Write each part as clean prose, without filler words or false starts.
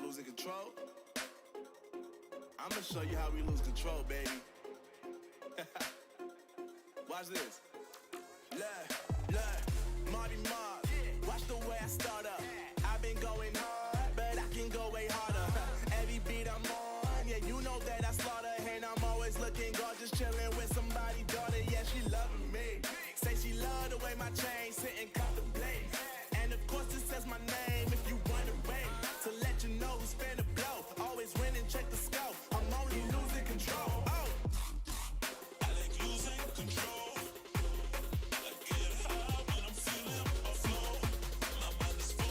losing control? I'ma show you how we lose control, baby. Watch this. Look, Marty Mark. Watch the way I start up. I've been going hard, but I can go way harder. Every beat I'm on, yeah, you know that I slaughter. And I'm always looking gorgeous, chilling with somebody's daughter. Yeah, she loving me. Say she love the way my chain sit and contemplate. And of course it says my name if you wondering. To let you know who's finna blow. Always winning, check the scope. I'm only losing control. Oh, I like losing control. I get high when I'm feeling a flow. My mind is full.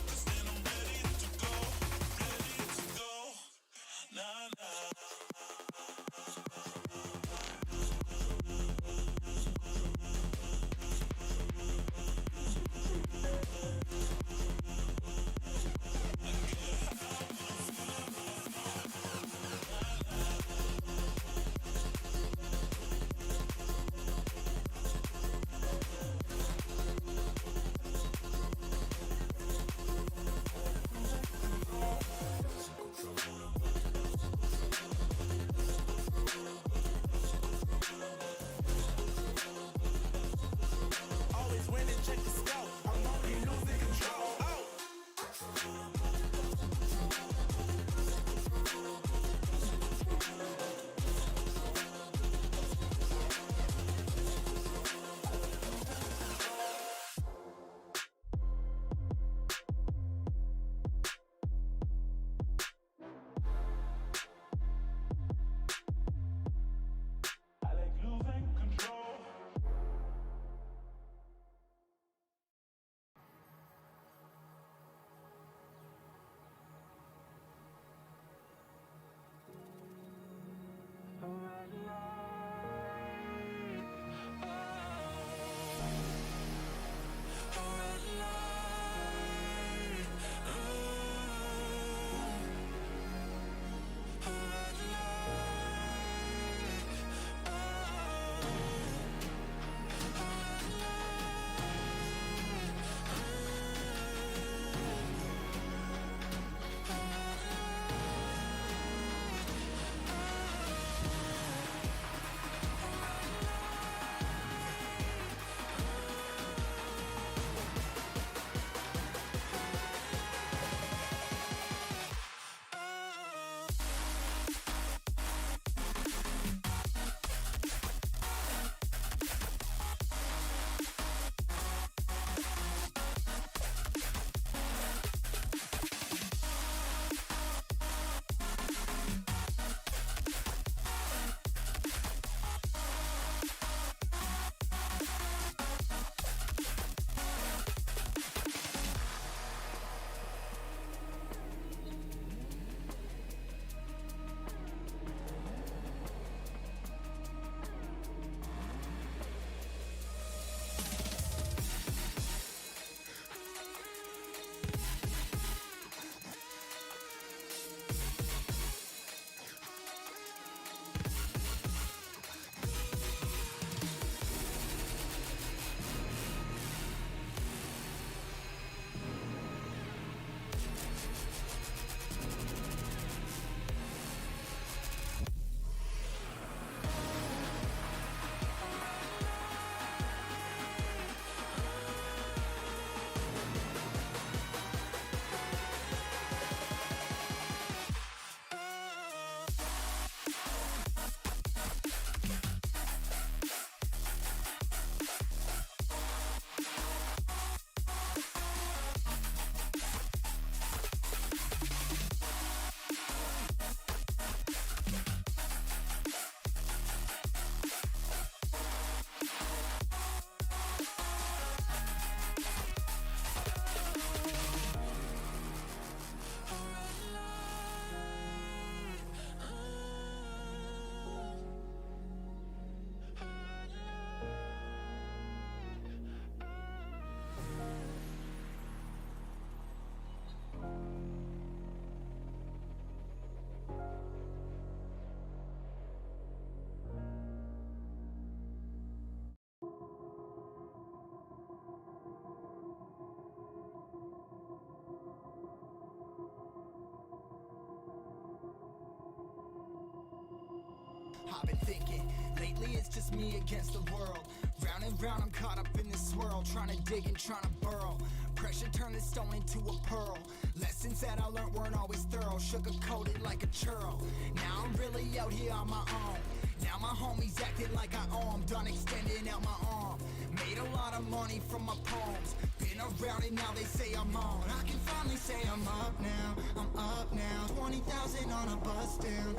I've been thinking, lately it's just me against the world. Round and round I'm caught up in this swirl, trying to dig and trying to burrow. Pressure turned this stone into a pearl. Lessons that I learned weren't always thorough, sugar-coated like a churl. Now I'm really out here on my own. Now my homies acting like I owe 'em, done extending out my arm. Made a lot of money from my poems. Been around and now they say I'm on. I can finally say I'm up now, I'm up now. 20,000 on a bus down,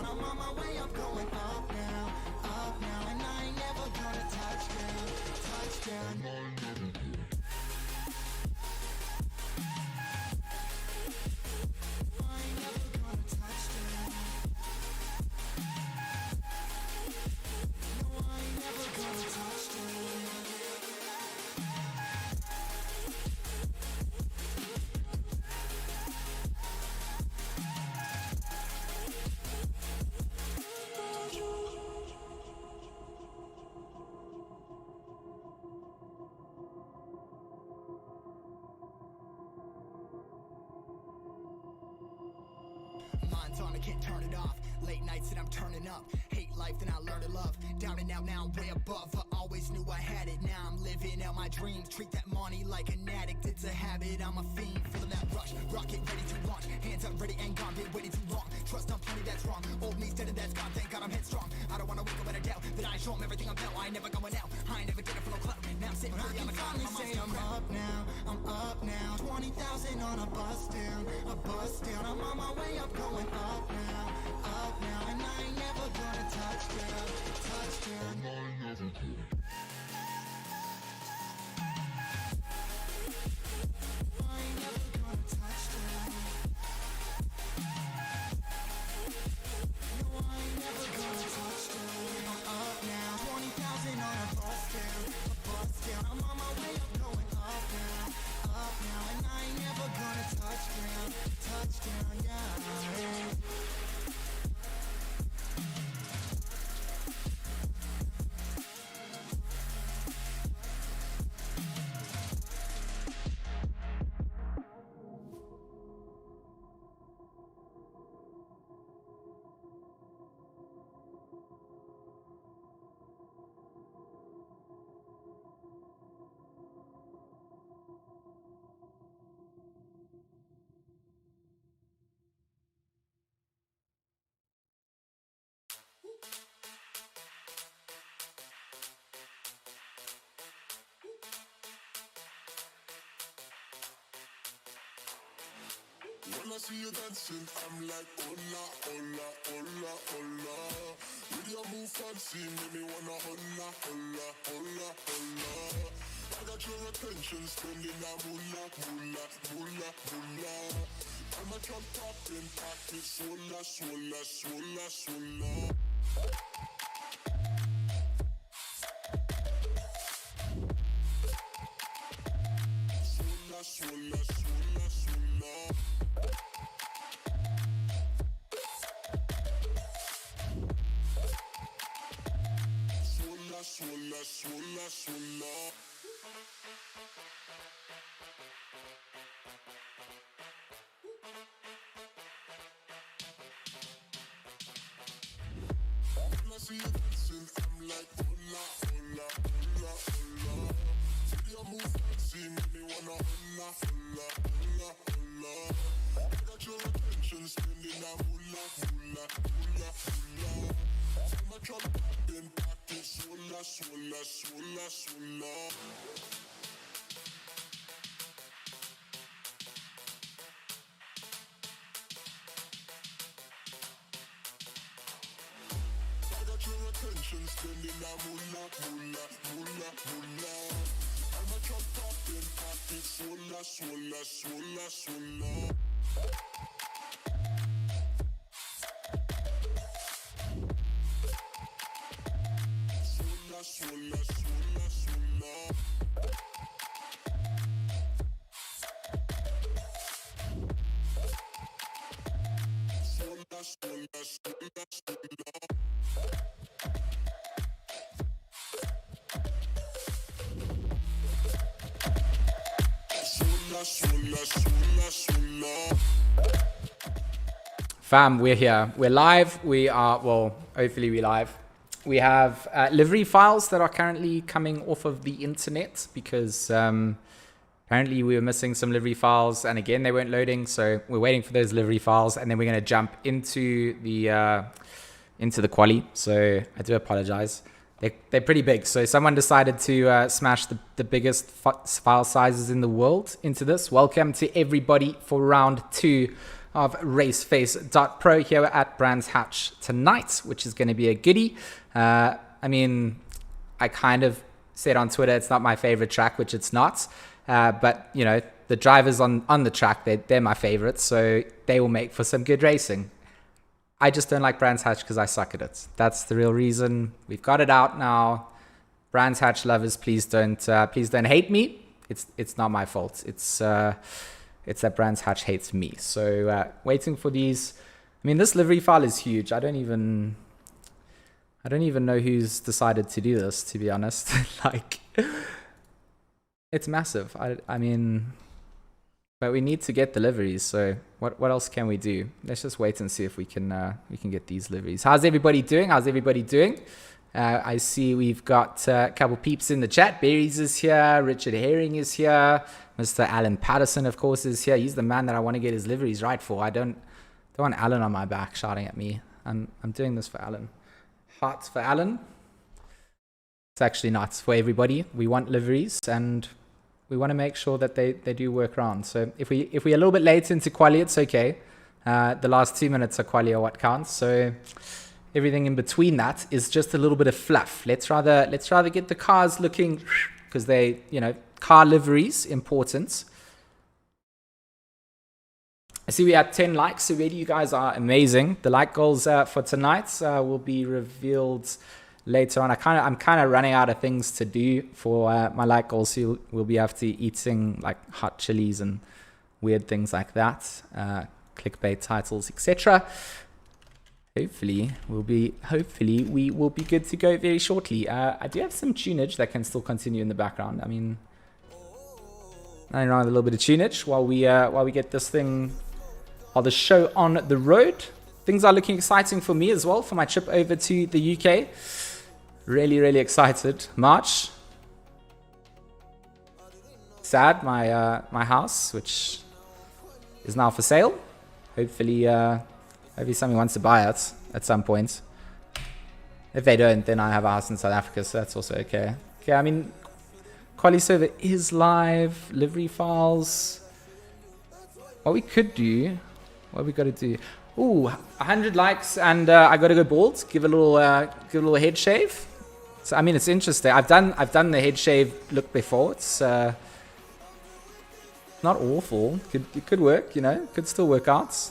I'm on my way up, going up now, and I ain't never gonna touch down. Mind's on, I can't turn it off. Late nights and I'm turning up. Hate life, then I learn to love. Down and out, now I'm way above. I always knew I had it, now I'm living out my dreams. Treat that money like an addict, it's a habit, I'm a fiend. Feeling that rush, rocket ready to launch. Hands up, ready and gone, been waiting too long. Trust on plenty, that's wrong. Old me's dead and that's gone, thank God I'm headstrong. I don't wanna wake up in a doubt that I show 'em everything I'm about. I ain't never going out, I ain't never did it for no clout. Now I'm sitting pretty on the cloud. I'm up now, I'm up now. 20,000 on a bus down, I'm on my way up, going up now, and I ain't never gonna touch down. I'm on my way up, going up now, and I ain't never gonna touchdown, yeah. When I see you dancing, I'm like, hola, hola, hola, hola. With your move fancy, make me wanna hola, hola, hola, hola. I got your attention, spending that moolah, moolah, moolah, moolah. I'm a trap popping, pocket, swola, swola, swola, swola. Swola, swola, swola, swola. Swola, swola, swola. When I see you dancing, I'm like, hola, hola, hola, hola. See your move fancy, make me wanna hola, hola, hola, hola. I got your attention, spending that moolah, moolah, moolah, moolah. I'm a trap popping, pocket, swola, swola, swola, swola. I got your attention, spending that moolah, moolah, moolah, moolah. I'm a trap popping, pocket, swola, swola, swola, swola. Swola, swola, swola, swola. Swola, swola, swola, swola. Swola, swola, swola, swola. Fam, we're here. We're live. We are, well, Hopefully we live. We have livery files that are currently coming off of the internet because apparently we were missing some livery files, and again they weren't loading, so we're waiting for those livery files, and then we're going to jump into the quali. So I do apologize. They're pretty big, so someone decided to smash the biggest file sizes in the world into this. Welcome to everybody for round 2 of Raceface.Pro here at Brands Hatch tonight, which is going to be a goodie. I mean, I kind of said on Twitter it's not my favorite track, which it's not. But, you know, the drivers on the track, they're my favorites, so they will make for some good racing. I just don't like Brands Hatch because I suck at it. That's the real reason. We've got it out now. Brands Hatch lovers, please don't hate me. It's not my fault. It's that Brands Hatch hates me. So waiting for these. I mean, this livery file is huge. I don't even know who's decided to do this, to be honest. Like, it's massive. I mean, but we need to get the liveries. So what else can we do? Let's just wait and see if we can get these liveries. How's everybody doing? I see we've got a couple peeps in the chat. Berries is here. Richard Herring is here. Mr. Alan Patterson, of course, is here. He's the man that I want to get his liveries right for. I don't want Alan on my back shouting at me. I'm doing this for Alan. Hearts for Alan. It's actually not. It's for everybody. We want liveries, and we want to make sure that they do work around. So if we're a little bit late into quali, it's okay. The last 2 minutes of quali are what counts. So everything in between that is just a little bit of fluff. Let's rather get the cars looking, because they, you know, car liveries important. I see we had 10 likes already. You guys are amazing. The like goals for tonight will be revealed later on. I'm kind of running out of things to do for my like goals. So we'll be after eating like hot chilies and weird things like that, clickbait titles, etc. Hopefully we will be good to go very shortly. I do have some tunage that can still continue in the background. I mean, running around with a little bit of tunage while we get this thing, or the show on the road. Things are looking exciting for me as well for my trip over to the UK. Really, really excited. March. Sad, my house, which is now for sale. Hopefully somebody wants to buy it at some point. If they don't, then I have a house in South Africa, so that's also okay. Okay, I mean, quali server is live. Livery files. What we could do, what we got to do? Ooh, 100 likes, and I got to go bald. Give a little head shave. So I mean, it's interesting. I've done the head shave look before. It's not awful. It could work, you know. Could still work out.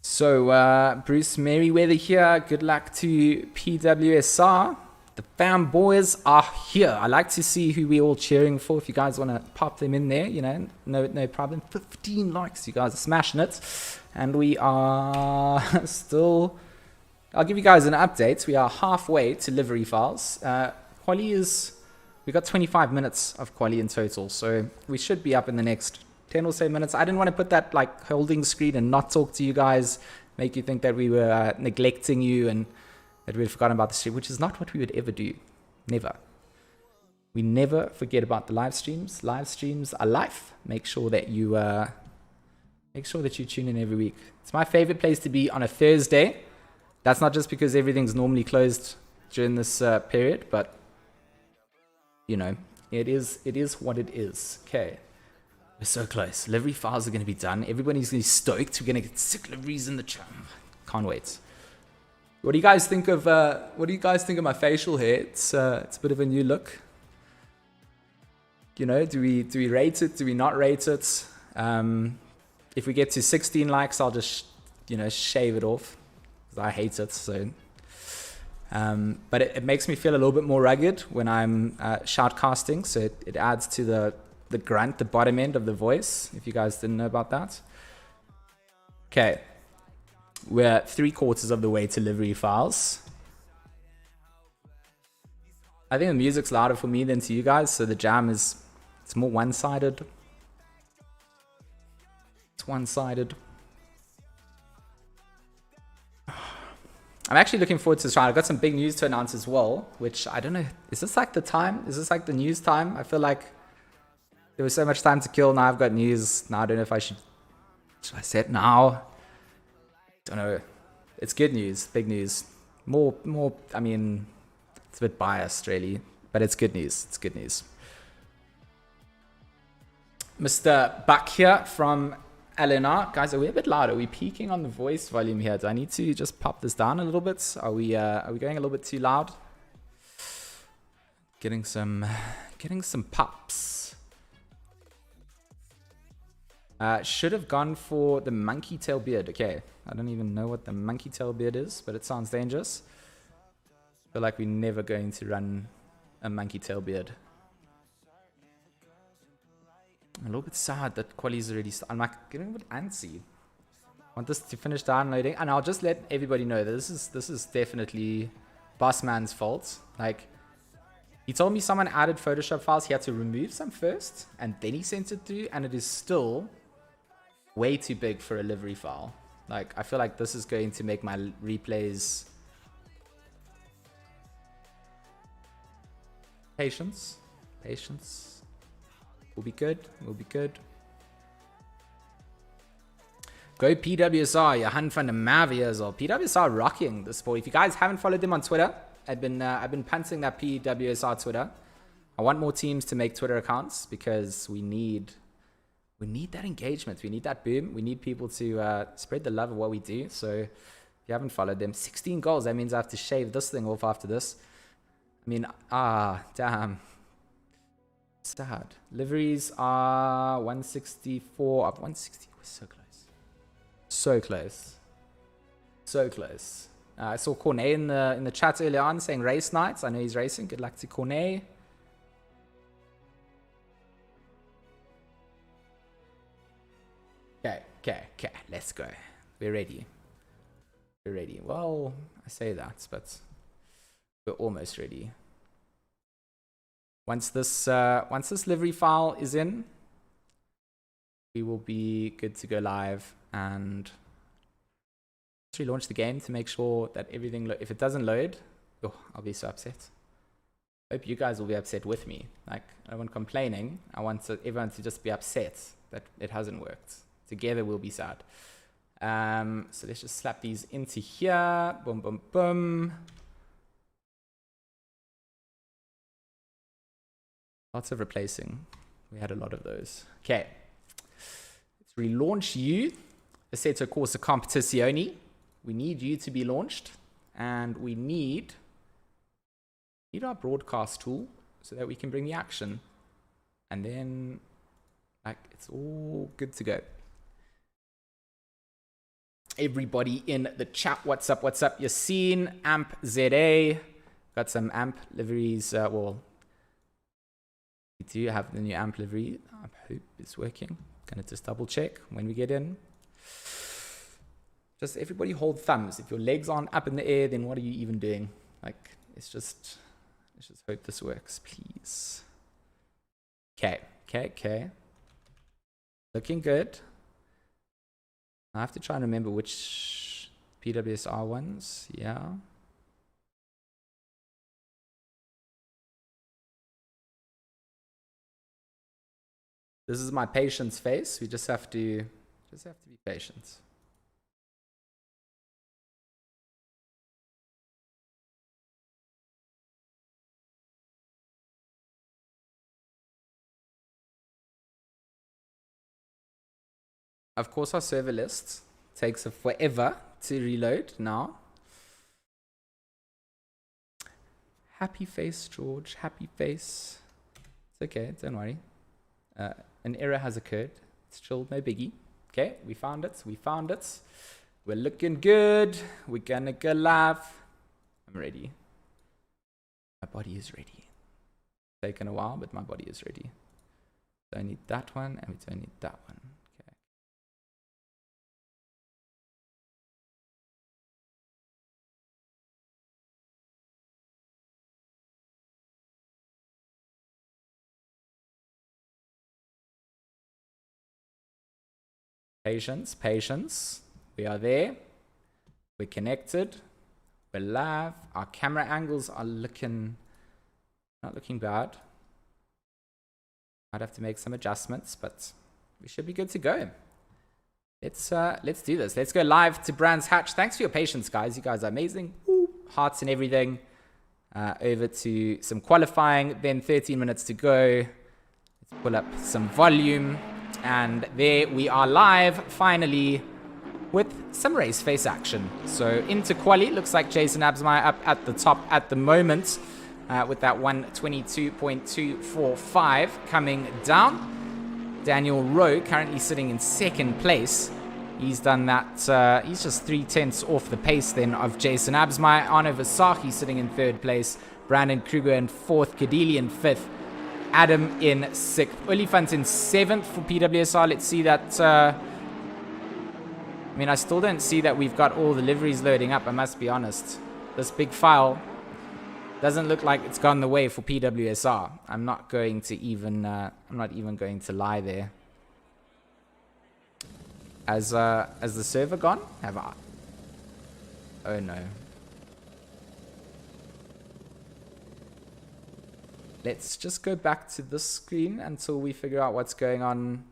So Bruce Merriweather here. Good luck to PWSR. The fanboys are here. I like to see who we're all cheering for. If you guys want to pop them in there, you know, no problem. 15 likes. You guys are smashing it. And we are still... I'll give you guys an update. We are halfway to livery files. Quali is... We got 25 minutes of quali in total. So we should be up in the next 10 or so minutes. I didn't want to put that like holding screen and not talk to you guys. Make you think that we were neglecting you and that we'd forgotten about the stream, which is not what we would ever do. Never. We never forget about the live streams. Live streams are life. Make sure that you tune in every week. It's my favorite place to be on a Thursday. That's not just because everything's normally closed during this period, but you know, it is what it is. Okay. We're so close. Livery files are going to be done. Everybody's going to be stoked. We're going to get 6 liveries in the chat. Can't wait. What do you guys think of my facial hair? It's a bit of a new look. You know, do we rate it? Do we not rate it? If we get to 16 likes, I'll just shave it off because I hate it. So, but it makes me feel a little bit more rugged when I'm shoutcasting. So it adds to the grunt, the bottom end of the voice. If you guys didn't know about that. Okay. We're 3/4 of the way to livery files. I think the music's louder for me than to you guys, so the jam it's more one-sided. It's one-sided. I'm actually looking forward to this round. I've got some big news to announce as well, which I don't know. Is this like the time? Is this like the news time? I feel like there was so much time to kill. Now I've got news. Now I don't know if I should I say it now? Don't know. It's good news. Big news. More, I mean, it's a bit biased really, but it's good news. It's good news. Mr. Buck here from LNR. Guys, are we a bit loud? Are we peaking on the voice volume here? Do I need to just pop this down a little bit? Are we going a little bit too loud? Getting some pops. Should have gone for the monkey tail beard. Okay, I don't even know what the monkey tail beard is, but it sounds dangerous. I feel like we're never going to run a monkey tail beard. I'm a little bit sad that quali's already I'm like getting a bit antsy. I want this to finish downloading, and I'll just let everybody know that this is definitely Bossman's fault. Like, he told me someone added Photoshop files. He had to remove some first, and then he sent it through, and it is still way too big for a livery file. Like, I feel like this is going to make my replays. Patience. We'll be good. Go PWSR, Johan van der Merwe as well. PWSR rocking the sport. If you guys haven't followed them on Twitter, I've been punting that PWSR Twitter. I want more teams to make Twitter accounts because we need that engagement. We need that boom. We need people to spread the love of what we do. So if you haven't followed them, 16 goals. That means I have to shave this thing off after this. I mean, damn. Sad. Liveries are 164 up 160. We're so close. So close. I saw Cornet in the chat earlier on saying race nights. I know he's racing. Good luck to Cornet. Okay. Let's go. We're ready. Well, I say that, but we're almost ready. Once this livery file is in, we will be good to go live and relaunch the game to make sure that everything. If it doesn't load, I'll be so upset. Hope you guys will be upset with me. Like, I don't want complaining. I want everyone to just be upset that it hasn't worked. Together we'll be sad. So let's just slap these into here. Boom, boom, boom. Lots of replacing. We had a lot of those. Okay. Let's relaunch you. Assetto Corsa Competizione. We need you to be launched. And we need our broadcast tool so that we can bring the action. And then, like, it's all good to go. Everybody in the chat, what's up? Yassine, Amp ZA. Got some Amp liveries. Well, we do have the new amp livery. I hope it's working. Gonna just double check when we get in. Just everybody hold thumbs. If your legs aren't up in the air, then what are you even doing? Like, let's just hope this works, please. Okay. Looking good. I have to try and remember which PWSR ones. Yeah. This is my patience face. We just have to be patient. Of course, our server list takes forever to reload now. Happy face, George. Happy face. It's okay. Don't worry. An error has occurred. It's chill, no biggie. Okay, we found it. We're looking good. We're gonna go live. I'm ready. My body is ready. It's taken a while, but my body is ready. Don't need that one, and we don't need that one. Patience, patience. We are there. We're connected. We're live. Our camera angles are not looking bad. Might have to make some adjustments, but we should be good to go. Let's do this. Let's go live to Brands Hatch. Thanks for your patience, guys. You guys are amazing. Woo. Hearts and everything. Over to some qualifying, then 13 minutes to go. Let's pull up some volume. And there we are live, finally, with some race face action. So into quali, looks like Jason Absmeyer up at the top at the moment with that 1:22.245 coming down. Daniel Rowe currently sitting in second place. He's done that, he's just 3/10 off the pace then of Jason Absmeyer. Arno Versace sitting in third place. Brandon Kruger in fourth. Kadili in fifth. Adam in sixth. Olifant in seventh for PWSR. Let's see that. I mean, I still don't see that we've got all the liveries loading up, I must be honest. This big file doesn't look like it's gone the way for PWSR. I'm not going to even, I'm not even going to lie there. Has the server gone? Have I? Oh no. Let's just go back to this screen until we figure out what's going on.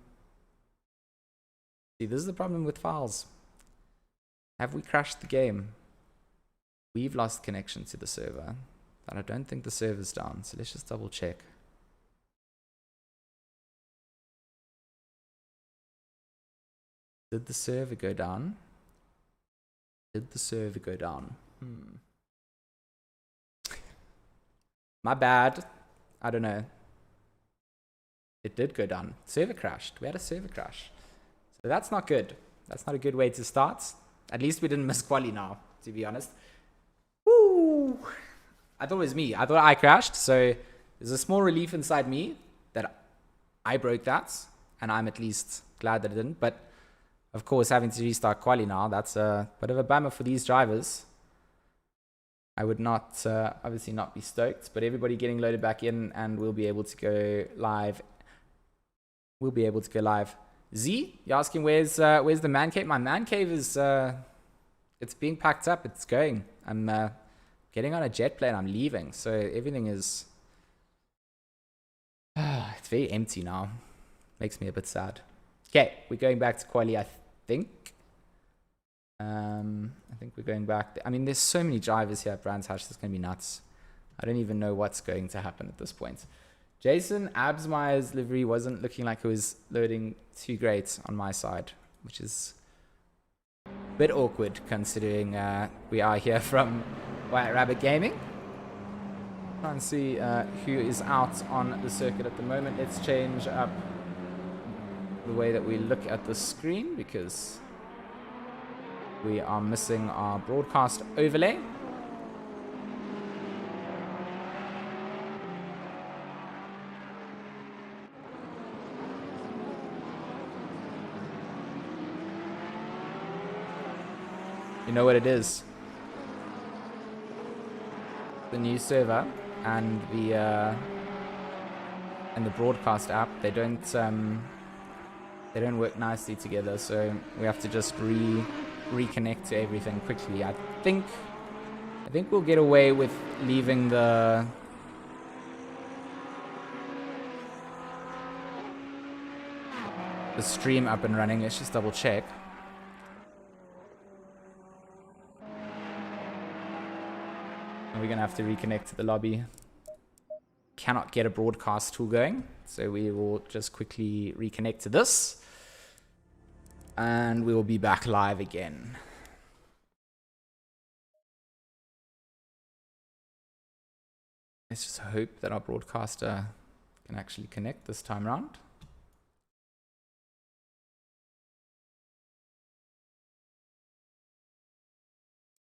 See, this is the problem with files. Have we crashed the game? We've lost connection to the server, but I don't think the server's down. So let's just double check. Did the server go down? Did the server go down? My bad. I don't know. It did go down. Server crashed. We had a server crash. So that's not good. That's not a good way to start. At least we didn't miss quali now, to be honest. Woo! I thought it was me. I thought I crashed. So there's a small relief inside me that I broke that. And I'm at least glad that I didn't. But of course, having to restart quali now, that's a bit of a bummer for these drivers. I would not, obviously not be stoked, but everybody getting loaded back in and we'll be able to go live. We'll be able to go live. Z, you're asking where's the man cave? My man cave is, it's being packed up. It's going. I'm getting on a jet plane. I'm leaving. So everything is, it's very empty now. Makes me a bit sad. Okay, we're going back to quali, I think. I think we're going back. I mean, there's so many drivers here at Brands Hatch. This is going to be nuts. I don't even know what's going to happen at this point. Jason Absmeyer's livery wasn't looking like it was loading too great on my side, which is a bit awkward considering we are here from White Rabbit Gaming. Try and see who is out on the circuit at the moment. Let's change up the way that we look at the screen because we are missing our broadcast overlay. You know what it is? The new server and the broadcast app, they don't work nicely together, so we have to just reconnect to everything quickly. I think we'll get away with leaving the stream up and running. Let's just double check. And we're gonna have to reconnect to the lobby. Cannot get a broadcast tool going, so we will just quickly reconnect to this. And we will be back live again. Let's just hope that our broadcaster can actually connect this time around.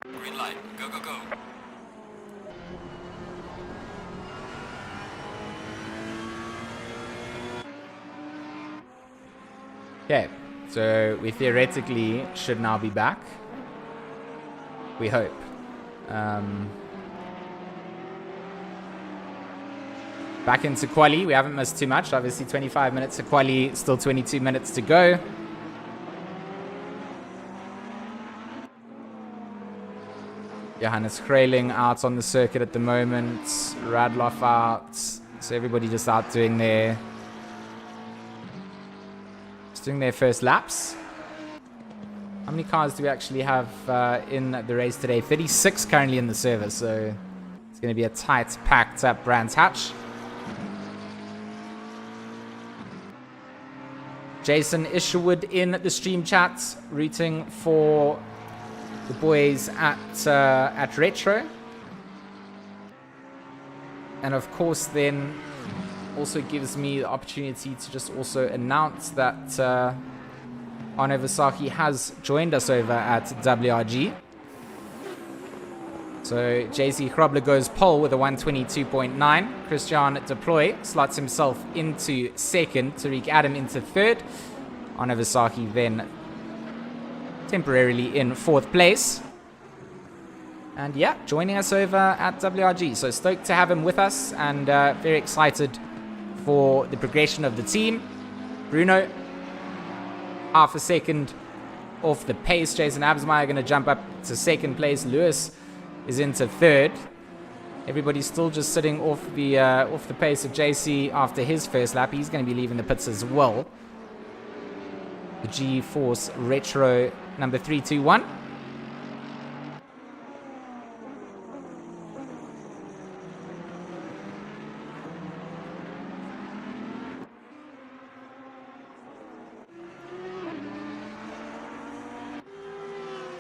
Green light. Go, go, go. Okay. So we theoretically should now be back. We hope. Back into quali. We haven't missed too much. Obviously 25 minutes of quali, still 22 minutes to go. Johannes Kraling out on the circuit at the moment. Radloff out. So everybody just out doing their first laps. How many cars do we actually have in the race today? 36 currently in the service, so it's going to be a tight, packed up Brands Hatch. Jason Isherwood in the stream chat, rooting for the boys at Retro. And of course then also gives me the opportunity to just also announce that Arno Vasaki has joined us over at WRG. So JC Hrobler goes pole with a 122.9. Christian Deploy slots himself into second. Tariq Adam into third. Arno Vasaki then temporarily in fourth place. And yeah, joining us over at WRG. So stoked to have him with us and very excited for the progression of the team. Bruno, half a second off the pace. Jason Absmeyer going to jump up to second place. Lewis is into third. Everybody's still just sitting off the pace of JC after his first lap. He's going to be leaving the pits as well. The G-Force Retro number 321.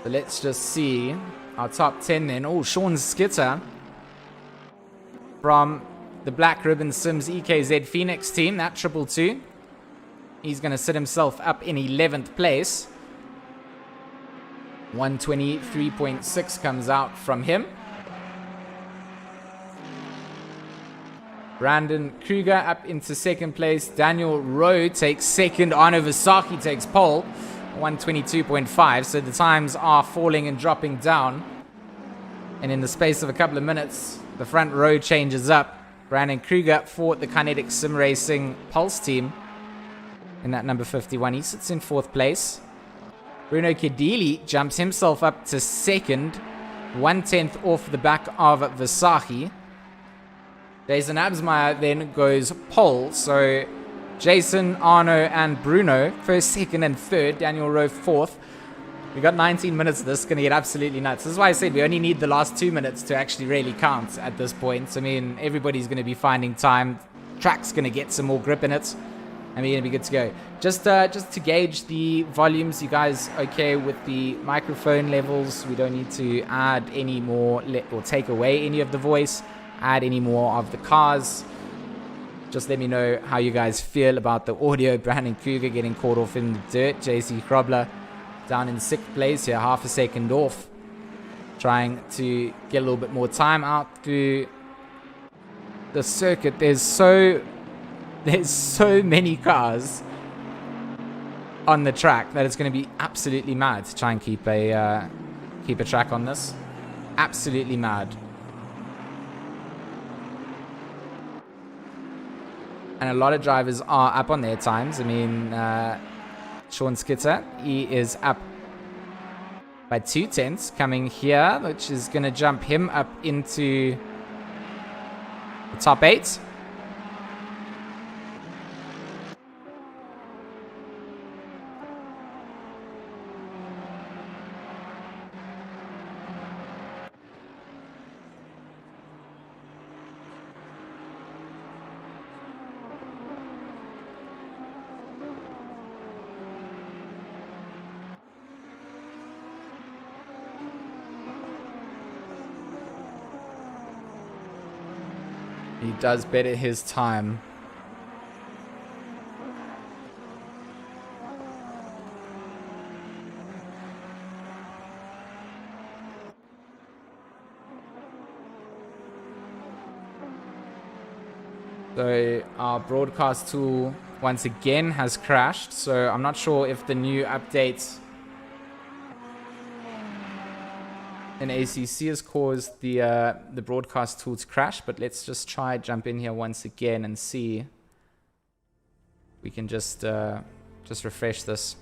So let's just see our top 10 then. Oh, Sean Skitter from the Black Ribbon Sims EKZ Phoenix team, that 222. He's going to sit himself up in 11th place. 123.6 comes out from him. Brandon Kruger up into second place. Daniel Rowe takes second. Arno Vasaki takes pole. 122.5. So the times are falling and dropping down. And in the space of a couple of minutes, the front row changes up. Brandon Kruger for the Kinetic Sim Racing Pulse team. In that number 51, he sits in fourth place. Bruno Kedili jumps himself up to second, 1/10 off the back of Vasaki. Jason Absmeyer then goes pole. So Jason, Arno, and Bruno first, second, and third. Daniel Rowe fourth. We got 19 minutes of this. Going to get absolutely nuts. This is why I said we only need the last 2 minutes to actually really count at this point. I mean, everybody's going to be finding time. Track's going to get some more grip in it. And we're going to be good to go. Just to gauge the volumes, you guys okay with the microphone levels? We don't need to add any more or take away any of the voice, add any more of the cars. Just let me know how you guys feel about the audio. Brandon Kruger getting caught off in the dirt. JC Hrobler down in sixth place here, half a second off. Trying to get a little bit more time out through the circuit. There's so many cars on the track that it's going to be absolutely mad to try and keep a track on this. Absolutely mad. And a lot of drivers are up on their times. I mean, Sean Skitter, he is up by 2/10 coming here, which is going to jump him up into the top 8. He does better his time. So our broadcast tool once again has crashed. So I'm not sure if the new update in ACC has caused the broadcast tool to crash, but let's just try jump in here once again and see. We can just refresh this.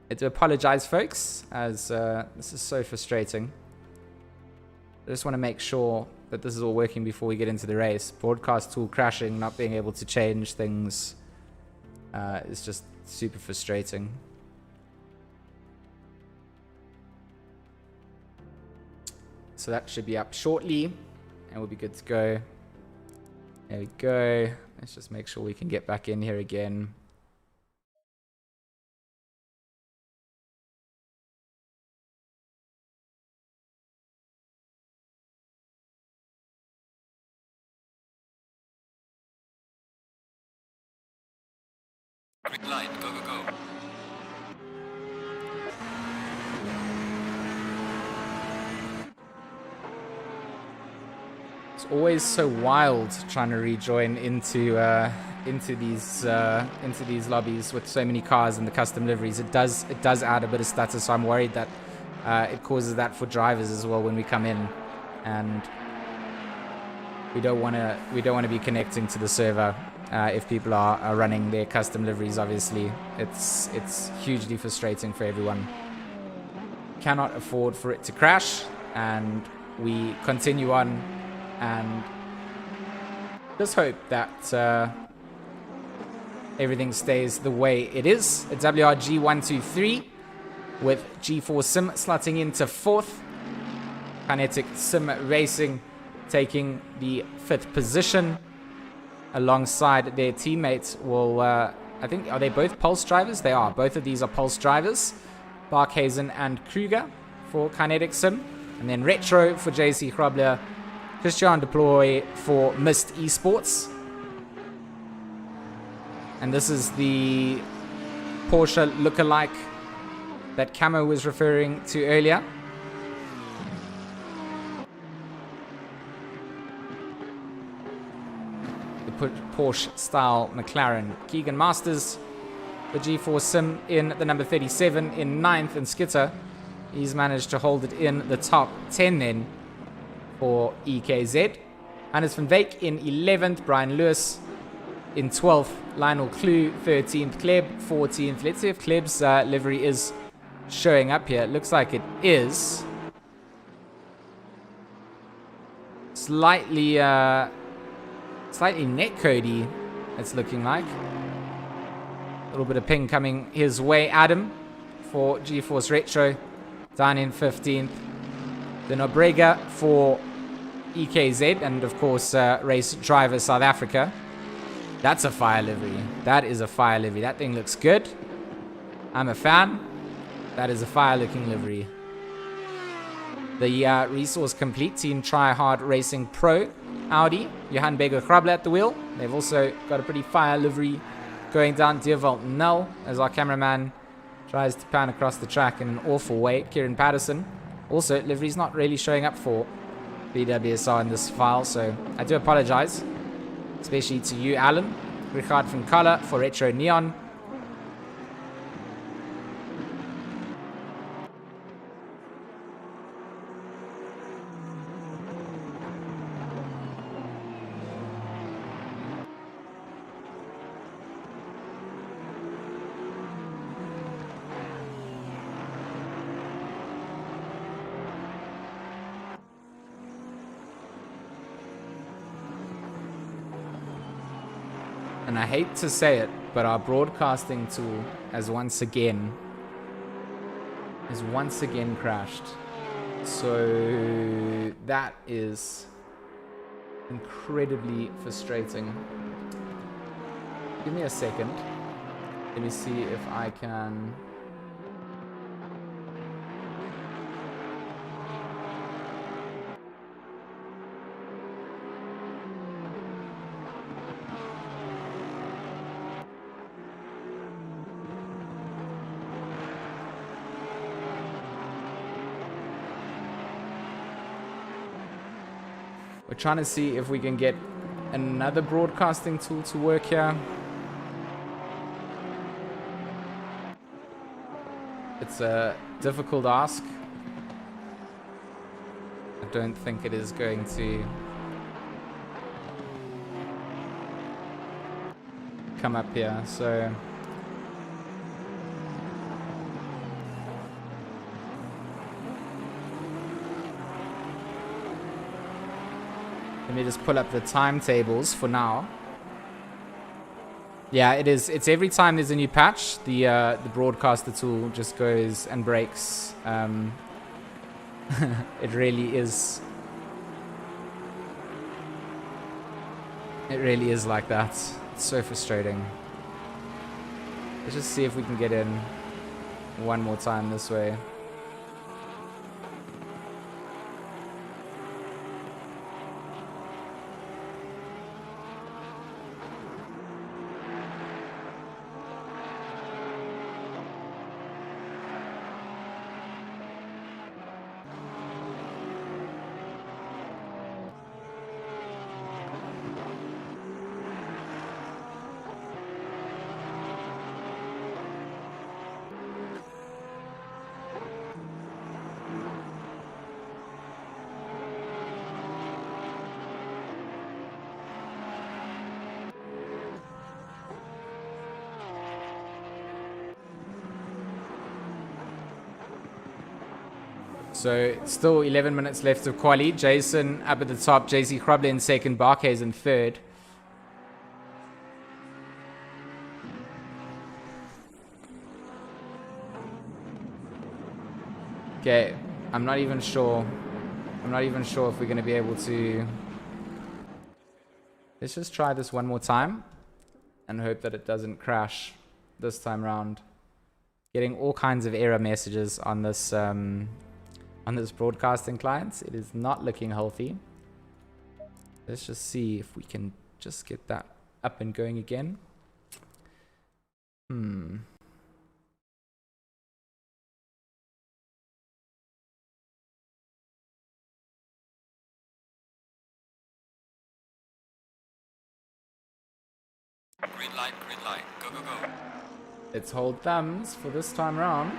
I do apologize, folks, as this is so frustrating. I just want to make sure that this is all working before we get into the race. Broadcast tool crashing, not being able to change things is just super frustrating. So that should be up shortly, and we'll be good to go. There we go. Let's just make sure we can get back in here again. Green light, go, go, go. It's always so wild trying to rejoin into these lobbies with so many cars and the custom liveries. It does add a bit of stutter, so I'm worried that it causes that for drivers as well when we come in, and we don't want to be connecting to the server if people are running their custom liveries. Obviously, it's hugely frustrating for everyone. Cannot afford for it to crash, and we continue on. And just hope that everything stays the way it is. It's WRG123 with G4 Sim slotting into 4th. Kinetic Sim Racing taking the 5th position alongside their teammates. Well, I think, are they both Pulse drivers? They are. Both of these are Pulse drivers. Barkhazen and Kruger for Kinetic Sim. And then Retro for JC Grobler. Christian Deploy for Mist Esports. And this is the Porsche lookalike that Camo was referring to earlier. The Porsche style McLaren. Keegan Masters, the G4 Sim in the number 37 in 9th, and Skitter, he's managed to hold it in the top 10 then for EKZ. Hannes van Wyk in 11th, Brian Lewis in 12th, Lionel Clue 13th, Kleb 14th. Let's see if Kleb's livery is showing up here. It looks like it is. Slightly netcodey, it's looking like. A little bit of ping coming his way. Adam for GeForce Retro down in 15th. The Nobrega for EKZ, and of course Race Driver South Africa. That's a fire livery. That is a fire livery. That thing looks good. I'm a fan. That is a fire looking livery. The Resource Complete Team Try Hard Racing Pro Audi, Johan Bego Grabler at the wheel. They've also got a pretty fire livery going down. Deervalt Null as our cameraman tries to pan across the track in an awful way. Kieran Patterson. Also, livery's not really showing up for BWSR in this file, so I do apologize. Especially to you, Alan. Richard van Kalla for Retro Neon. And I hate to say it, but our broadcasting tool has once again crashed. So that is incredibly frustrating. Give me a second. Let me see if I can... We're trying to see if we can get another broadcasting tool to work here. It's a difficult ask. I don't think it is going to come up here, so Let me just pull up the timetables for now. Yeah, it is. It's every time there's a new patch, the broadcaster tool just goes and breaks. It really is. It really is like that. It's so frustrating. Let's just see if we can get in one more time this way. So still 11 minutes left of quali. Jason up at the top. JC Krobler in second. Barkes in third. Okay, I'm not even sure if we're going to be able to... Let's just try this one more time and hope that it doesn't crash this time round. Getting all kinds of error messages on this broadcasting client. It is not looking healthy. Let's just see if we can just get that up and going again. Green light, go, go, go. Let's hold thumbs for this time round.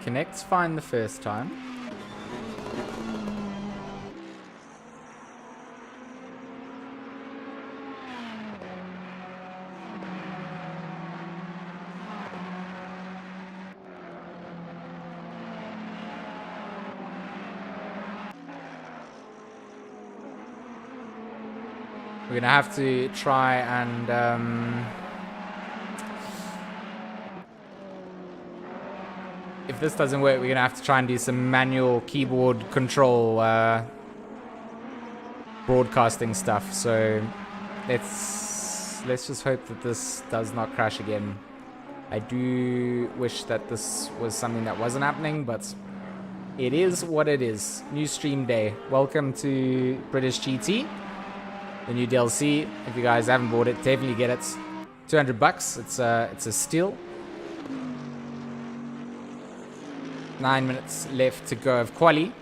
Connect's fine the first time. We're gonna have to try and if this doesn't work, we're gonna have to try and do some manual keyboard control broadcasting stuff. So let's just hope that this does not crash again. I do wish that this was something that wasn't happening, but it is what it is. New stream day. Welcome to British GT. The new DLC. If you guys haven't bought it, definitely get it. $200. It's a steal. 9 minutes left to go of quali.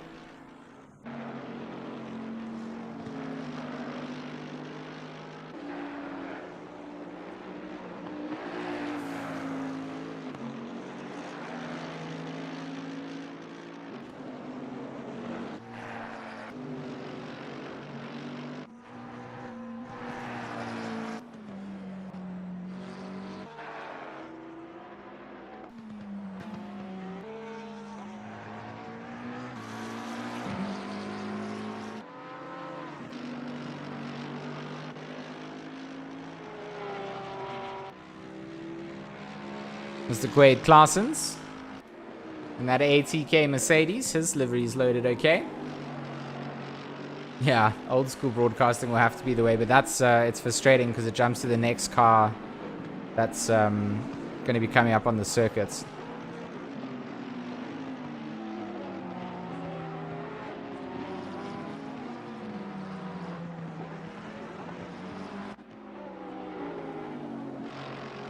Mr. Quaid Claessens in that ATK Mercedes. His livery's loaded okay. Yeah, old school broadcasting will have to be the way, but that's it's frustrating because it jumps to the next car that's going to be coming up on the circuits.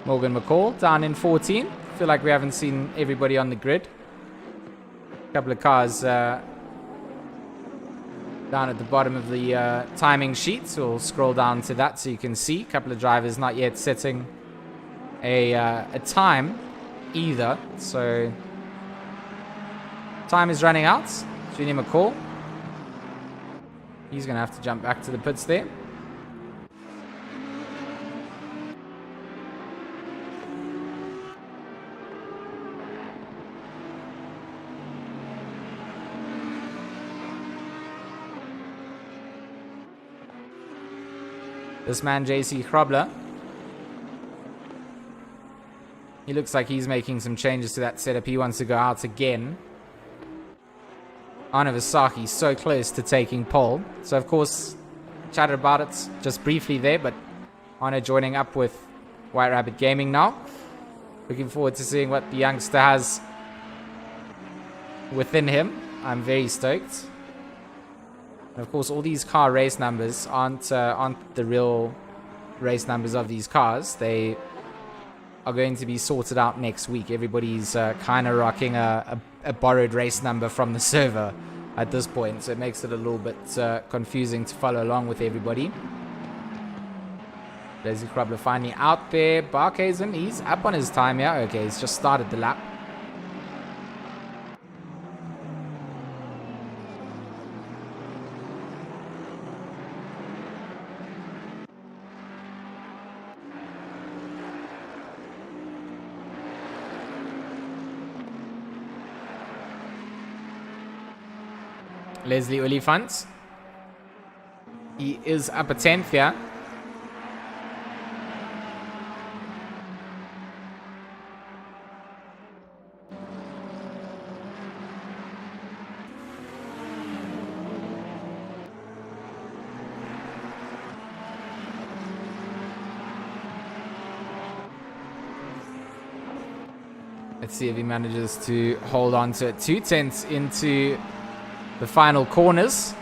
Morgan McCall down in 14. Feel like we haven't seen everybody on the grid. A couple of cars down at the bottom of the timing sheet. So we'll scroll down to that so you can see. A couple of drivers not yet setting a time either. So time is running out. Junior McCall. He's going to have to jump back to the pits there. This man, JC Krobler. He looks like he's making some changes to that setup. He wants to go out again. Arno Vasaki so close to taking pole. So, of course, chatted about it just briefly there, but Arno joining up with White Rabbit Gaming now. Looking forward to seeing what the youngster has within him. I'm very stoked. And of course, all these car race numbers aren't the real race numbers of these cars. They are going to be sorted out next week. Everybody's kind of rocking a borrowed race number from the server at this point, so it makes it a little bit confusing to follow along with everybody. Lazy Krobler finally out there. Barkhazen, he's up on his time here. Okay, he's just started the lap. Leslie Oliphant. He is up a 10th here. Let's see if he manages to hold on to it. 2/10 into the final corners.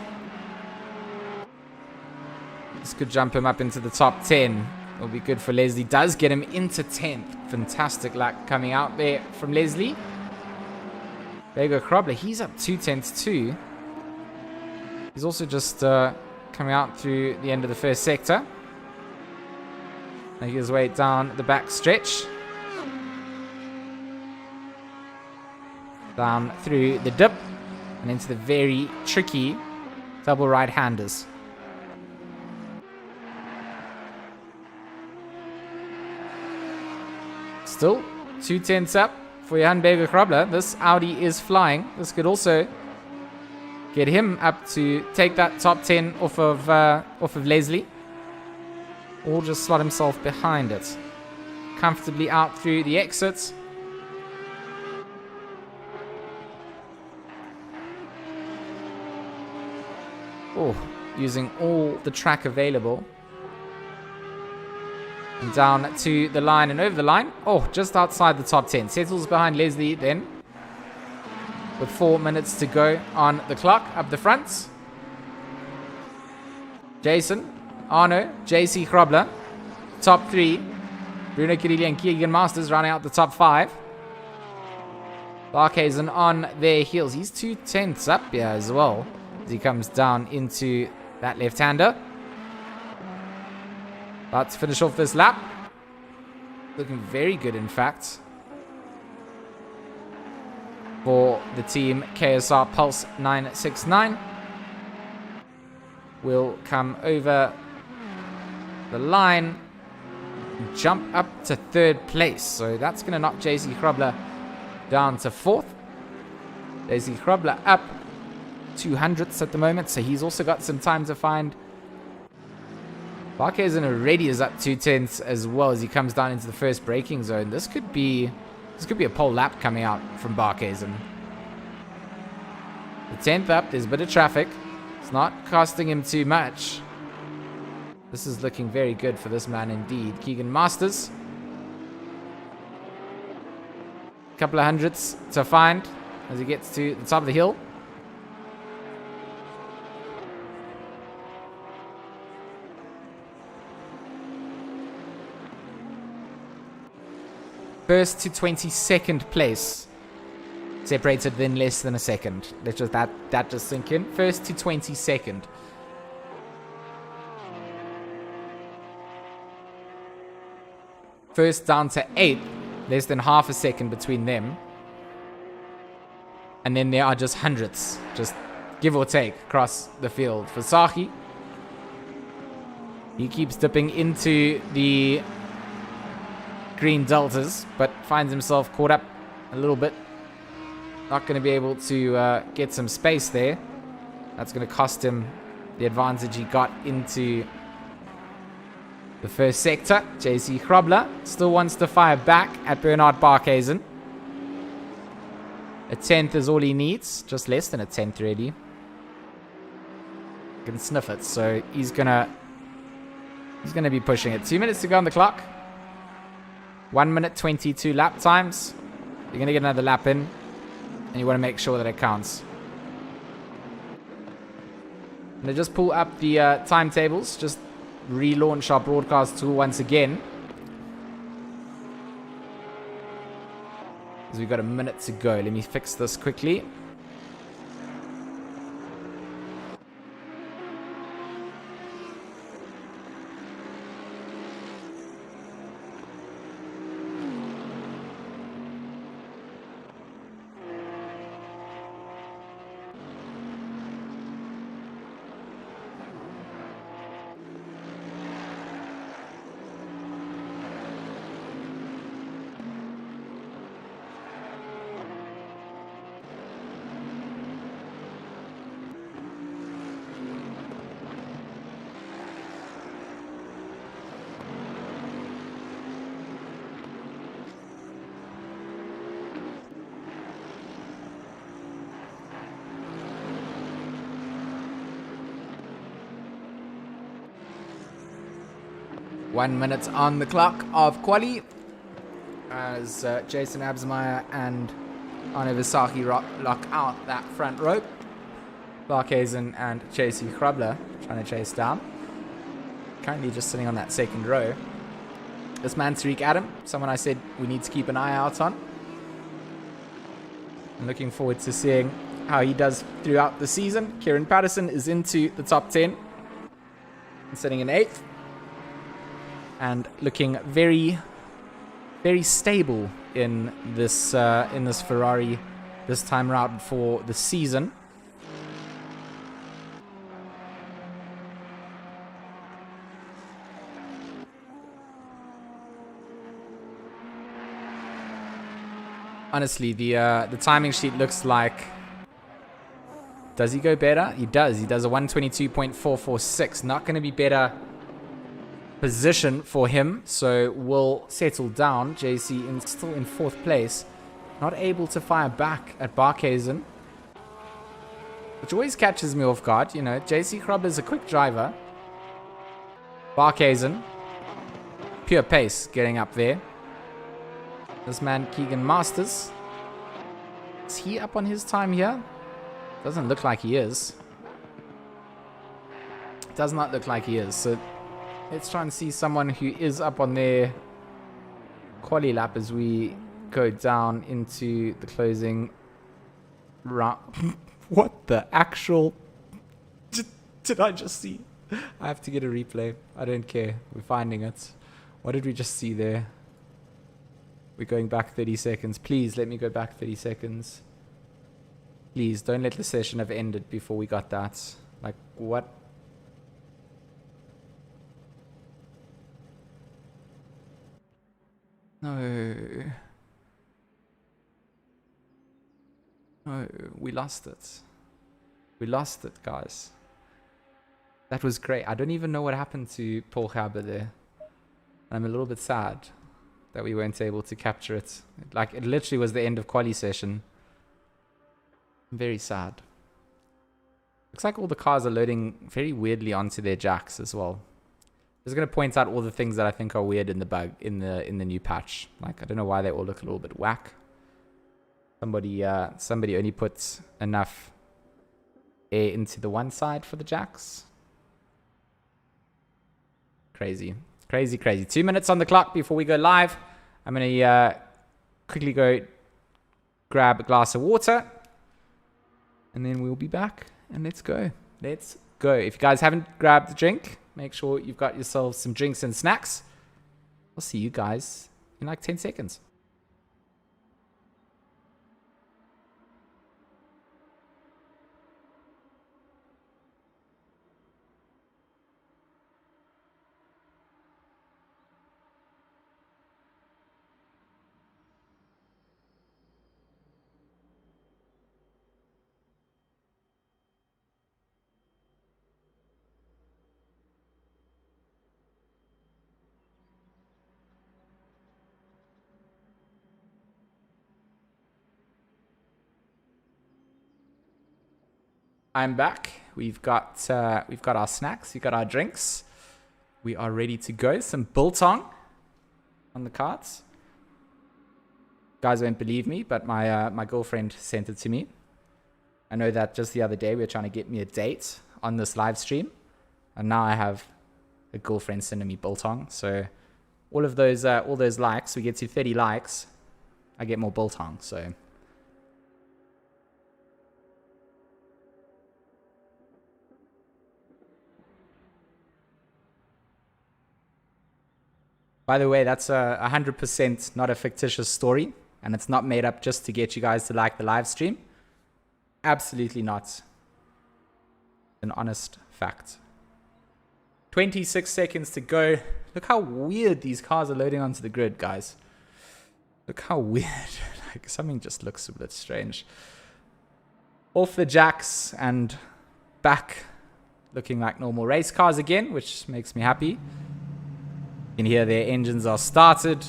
This could jump him up into the top 10. It'll be good for Leslie. Does get him into 10th. Fantastic luck coming out there from Leslie. Vega Krobler, he's up 2/10 too. He's also just coming out through the end of the first sector. Making his way down the back stretch. Down through the dip. And into the very tricky double right-handers. Still 2/10 up for Jan Berger Krobler. This Audi is flying. This could also get him up to take that top 10 off of Leslie. Or just slot himself behind it. Comfortably out through the exits. Oh, using all the track available. And down to the line and over the line. Oh, just outside the top 10. Settles behind Leslie then. With 4 minutes to go on the clock up the front. Jason, Arno, JC Krobler. Top 3. Bruno Kirilli and Keegan Masters rounding out the top 5. Barkhazen on their heels. He's 2/10 up here as well. As he comes down into that left-hander. About to finish off this lap. Looking very good, in fact. For the team KSR Pulse 969. Will come over the line. And jump up to 3rd place. So that's going to knock JC Krobler down to 4th. JC Krobler up 200ths at the moment, so he's also got some time to find. Barkhazen already is up 2/10 as well as he comes down into the first braking zone. This could be a pole lap coming out from Barkhazen. The 10th up, there's a bit of traffic. It's not costing him too much. This is looking very good for this man indeed. Keegan Masters. A couple of hundredths to find as he gets to the top of the hill. First to 22nd place. Separated within less than a second. Let's just that just sink in. First to 22nd. First down to 8th. Less than half a second between them. And then there are just hundredths. Just give or take across the field. For Sahi. He keeps dipping into the green deltas, but finds himself caught up a little bit. Not going to be able to get some space there. That's going to cost him the advantage he got into the first sector. JC Grobler still wants to fire back at Bernard Barkhuizen. A 10th is all he needs. Just less than a 10th, really. Can sniff it, so he's gonna be pushing it. 2 minutes to go on the clock. 1 minute 22 lap times. You're gonna get another lap in, and you want to make sure that it counts. I'm gonna just pull up the timetables. Just relaunch our broadcast tool once again, because we've got a minute to go. Let me fix this quickly. One minute on the clock of quali, as Jason Absmeyer and Arne Visaki lock out that front rope. Barkhuizen and JC Grobler trying to chase down. Currently just sitting on that second row. This man Tariq Adam, someone I said we need to keep an eye out on. I'm looking forward to seeing how he does throughout the season. Kieran Patterson is into the top 10 and sitting in 8th. And looking very, very stable in this Ferrari this time around for the season. Honestly, the timing sheet looks like. Does he go better? He does. He does a 122.446. Not going to be better position for him, so we'll settle down. JC still in 4th place, not able to fire back at Barkhuizen, which always catches me off guard. You know, JC Grobler is a quick driver. Barkhuizen, pure pace, getting up there. This man Keegan Masters, is he up on his time here? Doesn't look like he is. Does not look like he is. So let's try and see someone who is up on their quali lap as we go down into the closing round. What the actual... Did I just see? I have to get a replay. I don't care. We're finding it. What did we just see there? We're going back 30 seconds. Please let me go back 30 seconds. Please don't let the session have ended before we got that. Like, what? No. No, we lost it. We lost it, guys. That was great. I don't even know what happened to Paul Gerber there. I'm a little bit sad that we weren't able to capture it. Like, it literally was the end of quali session. I'm very sad. Looks like all the cars are loading very weirdly onto their jacks as well. Just going to point out all the things that I think are weird in the bug in the new patch. Like, I don't know why they all look a little bit whack. Somebody only put enough air into the one side for the jacks. Crazy. Crazy, crazy. 2 minutes on the clock before we go live. I'm going to quickly go grab a glass of water. And then we'll be back. And let's go. Let's go. If you guys haven't grabbed a drink, make sure you've got yourselves some drinks and snacks. I'll see you guys in like 10 seconds. I'm back. We've got our snacks. We've got our drinks. We are ready to go. Some biltong on the cards. Guys won't believe me, but my girlfriend sent it to me. I know that just the other day we were trying to get me a date on this live stream, and now I have a girlfriend sending me biltong. So all those likes, we get to 30 likes, I get more biltong. So by the way, that's 100% not a fictitious story, and it's not made up just to get you guys to like the live stream. Absolutely not. An honest fact. 26 seconds to go. Look how weird these cars are loading onto the grid, guys. Look how weird. Like, something just looks a bit strange. Off the jacks and back looking like normal race cars again, which makes me happy. You can hear their engines are started.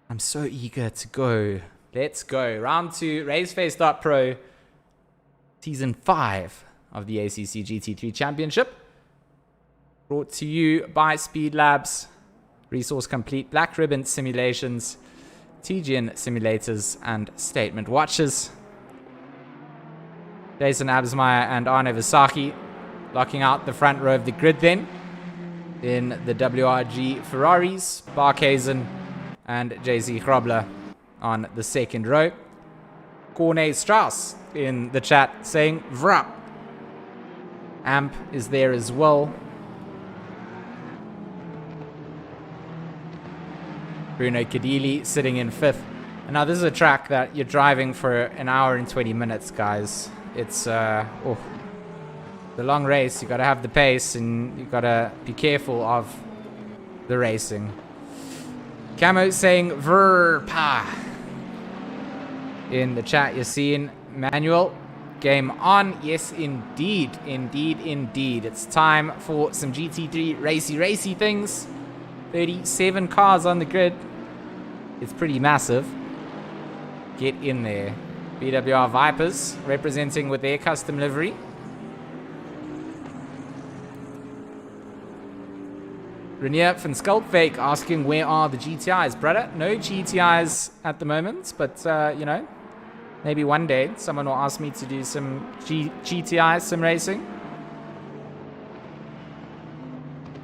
I'm so eager to go. Let's go. Round 2, Raceface.Pro, Season 5 of the ACC GT3 Championship. Brought to you by Speed Labs, Resource Complete, Black Ribbon Simulations, TGN Simulators, and Statement Watches. Jason Absmeyer and Arne Visaki locking out the front row of the grid then. In the WRG Ferraris, Barkhazen and JC Grobler on the second row. Corne Strauss in the chat saying Vrap. Amp is there as well. Bruno Cadili sitting in 5th. And now this is a track that you're driving for an hour and 20 minutes, guys. It's the long race. You got to have the pace, and you got to be careful of the racing. Camo saying Verpa. In the chat, you're seeing Manuel. Game on. Yes, indeed. Indeed, indeed. It's time for some GT3 racy things. 37 cars on the grid. It's pretty massive. Get in there. BWR Vipers representing with their custom livery. Renier van Skulpfake asking, where are the GTIs, brother? No GTIs at the moment, but, you know, maybe one day someone will ask me to do some GTI sim racing.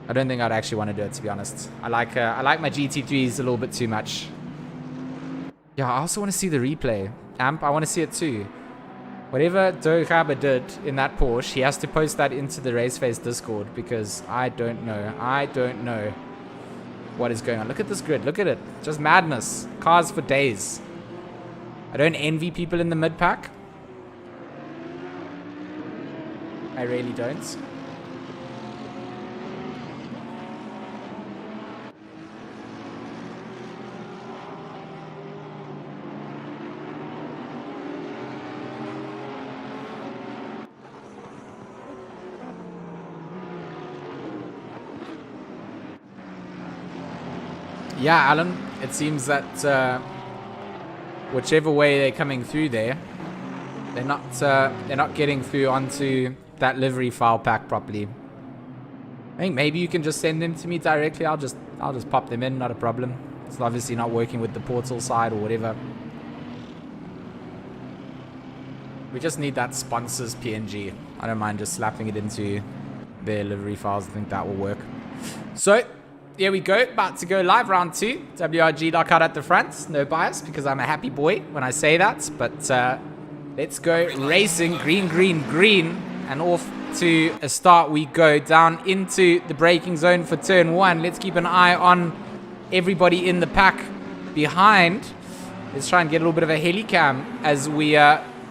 I don't think I'd actually want to do it, to be honest. I like my GT3s a little bit too much. Yeah, I also want to see the replay. Amp, I want to see it too. Whatever Dogaber did in that Porsche, he has to post that into the Raceface Discord, because I don't know. I don't know what is going on. Look at this grid. Look at it. Just madness. Cars for days. I don't envy people in the mid-pack. I really don't. Yeah, Alan, it seems that whichever way they're coming through there, they're not getting through onto that livery file pack properly. I think maybe you can just send them to me directly. I'll just pop them in, not a problem. It's obviously not working with the portal side or whatever. We just need that sponsors PNG. I don't mind just slapping it into their livery files. I think that will work. So here we go, about to go live, round 2. WRG lockout at the front. No bias, because I'm a happy boy when I say that. But let's go racing. Green, green, green. And off to a start we go. Down into the braking zone for turn 1. Let's keep an eye on everybody in the pack behind. Let's try and get a little bit of a helicam as we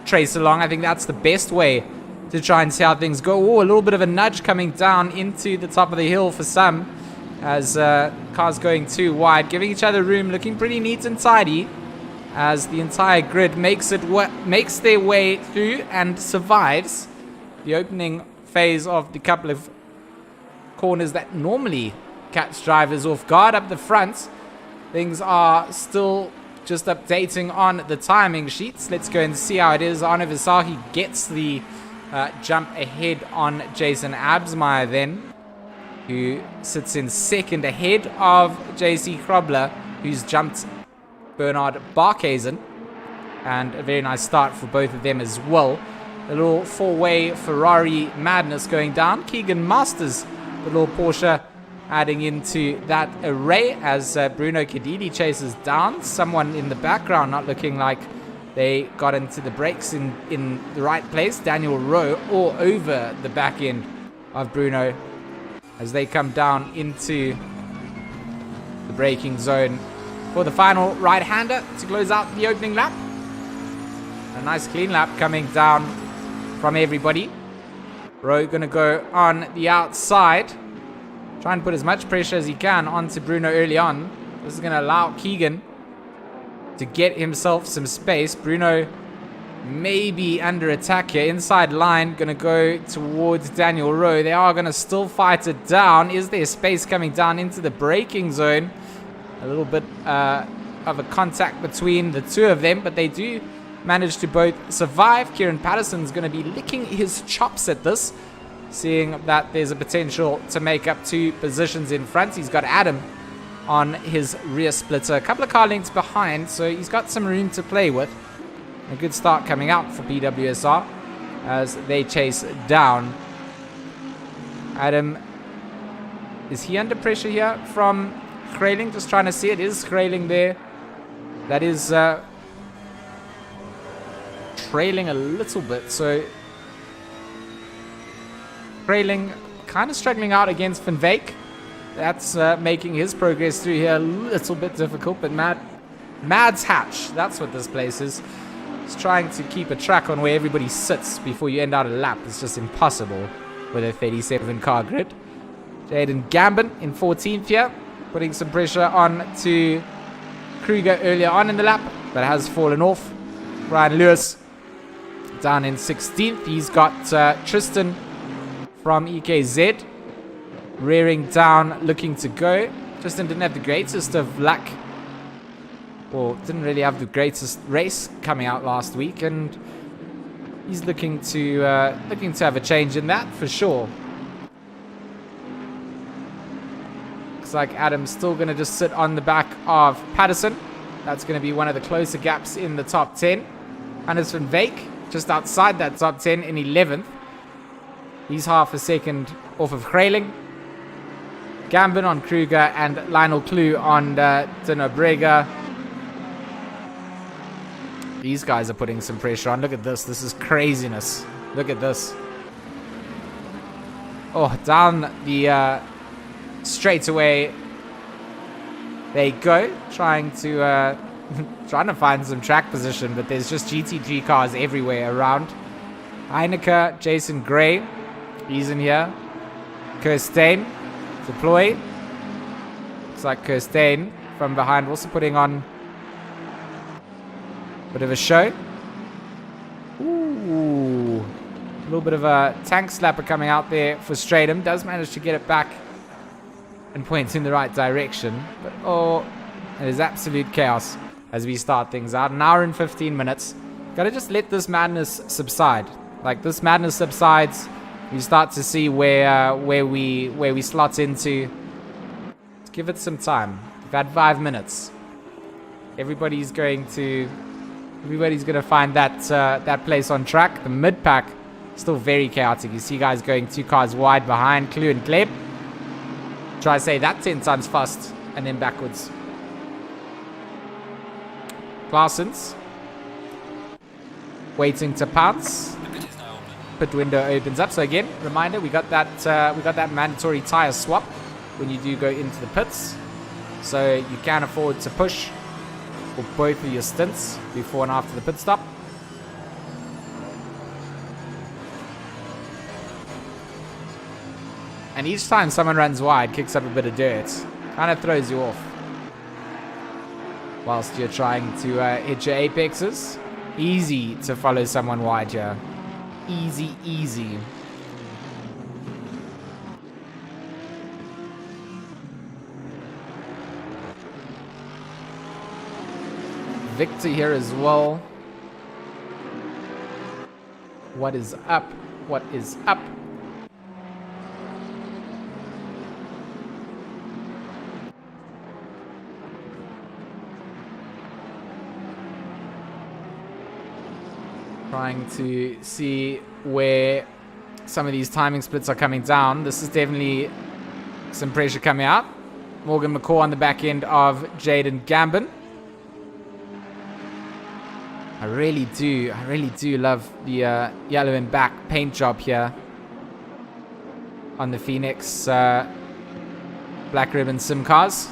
trace along. I think that's the best way to try and see how things go. Oh, a little bit of a nudge coming down into the top of the hill for some, as cars going too wide, giving each other room, looking pretty neat and tidy as the entire grid makes their way through and survives the opening phase of the couple of corners that normally catch drivers off guard. Up the front, things are still just updating on the timing sheets. Let's go and see how it is. Arno Visahi gets the jump ahead on Jason Absmeyer then, who sits in second ahead of JC Krobler, who's jumped Bernard Barkhuizen. And a very nice start for both of them as well. A little four-way Ferrari madness going down. Keegan Masters, the little Porsche, adding into that array as Bruno Cadidi chases down. Someone in the background not looking like they got into the brakes in the right place. Daniel Rowe all over the back end of Bruno as they come down into the braking zone for the final right-hander to close out the opening lap. A nice clean lap coming down from everybody. Rowe going to go on the outside. Try and put as much pressure as he can onto Bruno early on. This is going to allow Keegan to get himself some space. Bruno maybe under attack here. Inside line, going to go towards Daniel Rowe. They are going to still fight it down. Is there space coming down into the braking zone? A little bit of a contact between the two of them, but they do manage to both survive. Kieran Patterson's going to be licking his chops at this, seeing that there's a potential to make up 2 positions in front. He's got Adam on his rear splitter, a couple of car lengths behind, so he's got some room to play with. A good start coming out for PWSR as they chase down. Adam, is he under pressure here from Krayling? Just trying to see it. Is Krayling there? That is trailing a little bit, so Krayling kind of struggling out against Van Veek. That's making his progress through here a little bit difficult, but Mads Hatch, that's what this place is. It's trying to keep a track on where everybody sits before you end out a lap. It's just impossible with a 37 car grid. Jaden Gambin in 14th here, putting some pressure on to Kruger earlier on in the lap, but has fallen off. Ryan Lewis down in 16th. He's got Tristan from EKZ rearing down, looking to go. Tristan didn't have the greatest of luck, or didn't really have the greatest race coming out last week, and he's looking to have a change in that for sure. Looks like Adam's still going to just sit on the back of Patterson. That's going to be one of the closer gaps in the top 10. Hannes van Veek just outside that top 10 in 11th. He's half a second off of Krayling. Gambin on Kruger and Lionel Klue on Dinobrega. These guys are putting some pressure on. Look at this. This is craziness. Look at this. Oh, down the straightaway they go, trying to find some track position, but there's just GT3 cars everywhere around. Heineke, Jason Gray, he's in here. Kirstein, deploy. Looks like Kirstein from behind also putting on a bit of a show. Ooh, a little bit of a tank slapper coming out there for Stratum. Does manage to get it back and points in the right direction, but oh, it is absolute chaos as we start things out. An hour and 15 minutes. Gotta just let this madness subside. Like, this madness subsides, we start to see where we slot into. Let's give it some time. We've had 5 minutes. Everybody's gonna find that place on track. The mid pack still very chaotic. You see guys going 2 cars wide behind Klue and Kleb. Try to say that 10 times fast and then backwards. Claessens waiting to pounce. Pit window opens up. So again, reminder, we got that mandatory tire swap when you do go into the pits. So you can afford to push for both of your stints before and after the pit stop. And each time someone runs wide, kicks up a bit of dirt, kind of throws you off whilst you're trying to hit your apexes. Easy to follow someone wide here. Easy, easy. Victor here as well. What is up? What is up? Trying to see where some of these timing splits are coming down. This is definitely some pressure coming out. Morgan McCaw on the back end of Jaden Gambin. I really do love the yellow and black paint job here on the Phoenix Black Ribbon Sim cars.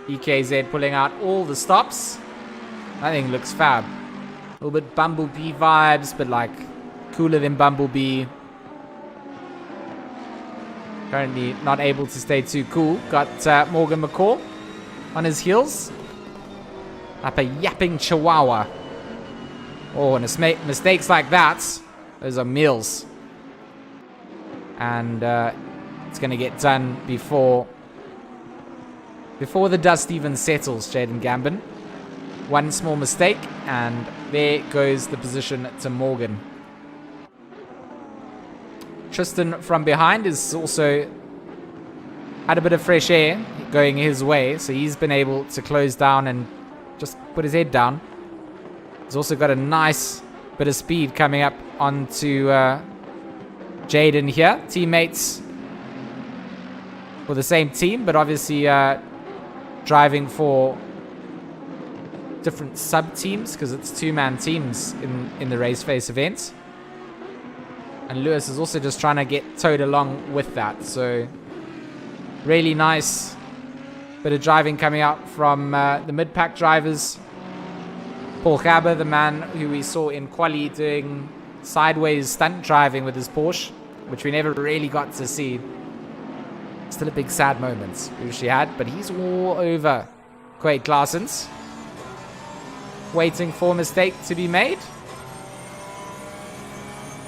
EKZ pulling out all the stops. I think it looks fab. A little bit Bumblebee vibes, but like cooler than Bumblebee. Currently not able to stay too cool. Got Morgan McCaw on his heels. Up a yapping chihuahua. Oh, and mistakes like that, those are meals. And it's going to get done before the dust even settles, Jaden Gambin. One small mistake, and there goes the position to Morgan. Tristan from behind is also had a bit of fresh air going his way, so he's been able to close down and just put his head down. He's also got a nice bit of speed coming up onto Jaden here. Teammates for the same team, but obviously driving for different sub-teams because it's two-man teams in the Raceface event. And Lewis is also just trying to get towed along with that. So really nice bit of driving coming out from the mid-pack drivers. Paul Gaber, the man who we saw in quali doing sideways stunt driving with his Porsche, which we never really got to see. Still a big sad moment we wish he had, but he's all over Quade Claessens. Waiting for a mistake to be made.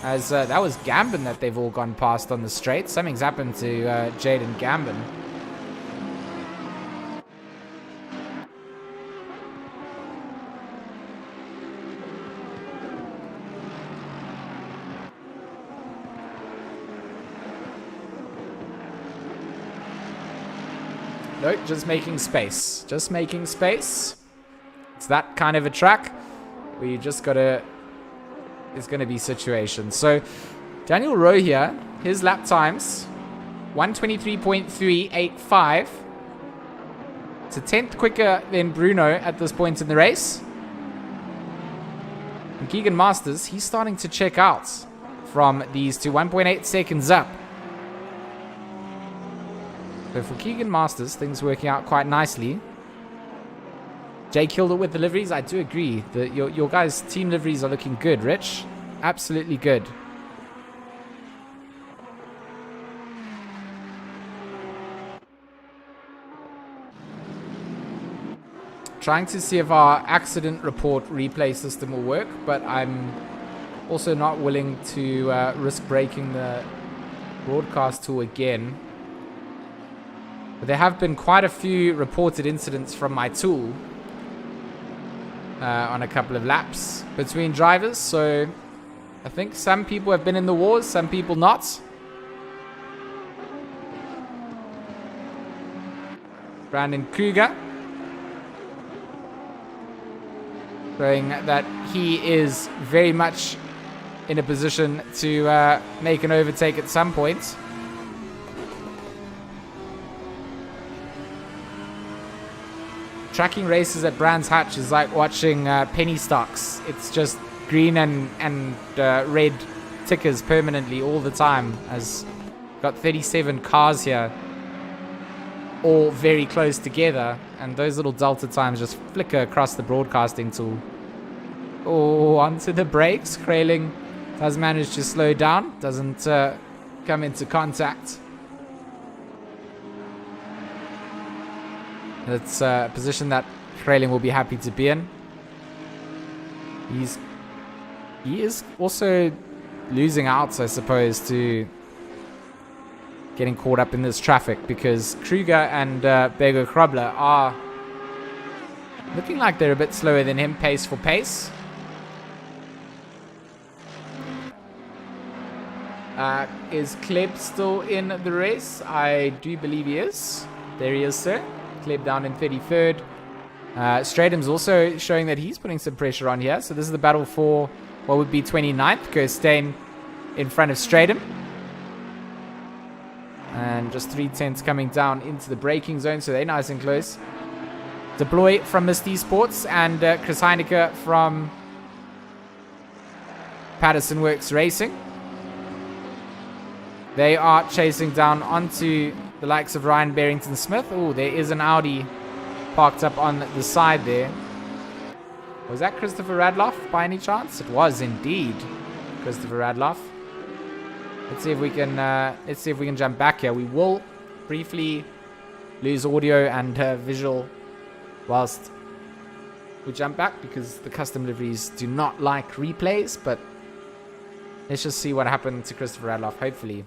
As that was Gambin that they've all gone past on the straight. Something's happened to Jaden Gambin. Nope, just making space. Just making space. It's that kind of a track where you just gotta... There's gonna be situations. So, Daniel Rowe here, his lap times, 1:23.385. It's a 10th quicker than Bruno at this point in the race. And Keegan Masters, he's starting to check out from these two, 1.8 seconds up. So for Keegan Masters, things working out quite nicely. Jay killed it with the liveries. I do agree that your guys' team liveries are looking good, Rich. Absolutely good. Trying to see if our accident report replay system will work, but I'm also not willing to risk breaking the broadcast tool again. But there have been quite a few reported incidents from my tool on a couple of laps between drivers, so I think some people have been in the wars, some people not. Brandon Kruger showing that he is very much in a position to make an overtake at some point. Tracking races at Brands Hatch is like watching penny stocks. It's just green and red tickers permanently all the time. As got 37 cars here, all very close together, and those little delta times just flicker across the broadcasting tool. Oh, onto the brakes. Kraling does manage to slow down, doesn't come into contact. That's a position that Kraling will be happy to be in. He is also losing out, I suppose, to getting caught up in this traffic, because Kruger and Bego Krobler are Looking like they're a bit slower than him, pace for pace. Is Kleb still in the race? I do believe he is. There he is, sir. Kleb down in 33rd. Stradham's also showing that he's putting some pressure on here. So this is the battle for what would be 29th. Gerstein in front of Stradham. And just 3/10 coming down into the braking zone. So they're nice and close. Deploy from Misty Sports and Chris Heineke from Patterson Works Racing. They are chasing down onto the likes of Ryan Barrington-Smith. Oh, there is an Audi parked up on the side there. Was that Christopher Radloff by any chance? It was indeed Christopher Radloff. Let's see if we can jump back here. We will briefly lose audio and visual whilst we jump back because the custom liveries do not like replays, but let's just see what happened to Christopher Radloff, hopefully.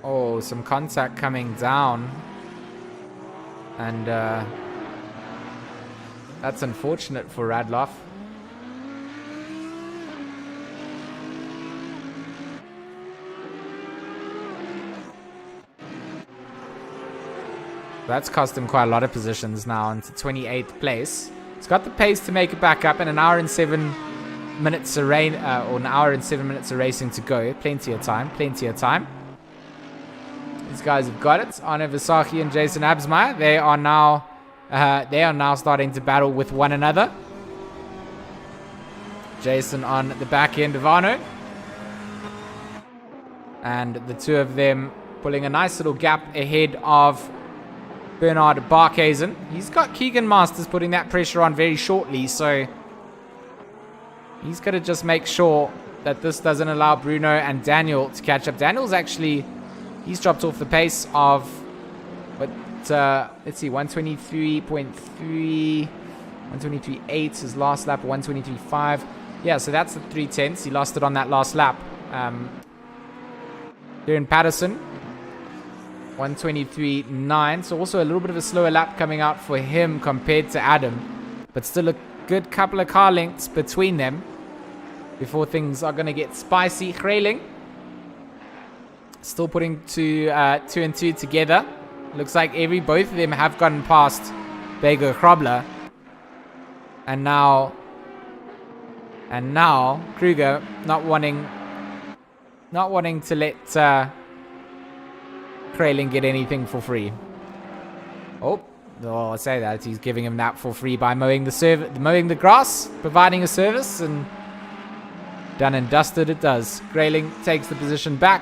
Oh, some contact coming down. And that's unfortunate for Radloff. That's cost him quite a lot of positions now into 28th place. He's got the pace to make it back up in an hour and 7 minutes of rain, or an hour and 7 minutes of racing to go. Plenty of time, plenty of time. These guys have got it. Arne Versace and Jason Absmeyer. They are now starting to battle with one another. Jason on the back end of Arno. And the two of them pulling a nice little gap ahead of Bernard Barkhuizen. He's got Keegan Masters putting that pressure on very shortly, so he's got to just make sure that this doesn't allow Bruno and Daniel to catch up. Daniel's actually, he's dropped off the pace of, but let's see, 123.3, 123.8, his last lap, 123.5. Yeah, so that's the 3/10. He lost it on that last lap. Here in Patterson, 123.9. So also a little bit of a slower lap coming out for him compared to Adam. But still a good couple of car lengths between them before things are going to get spicy. Grayling still putting two and two together. Looks like both of them have gotten past Bego Krobler. And now Kruger not wanting to let Krayling get anything for free. Oh, I'll say that he's giving him that for free by mowing the grass, providing a service, and done and dusted it does. Grayling takes the position back.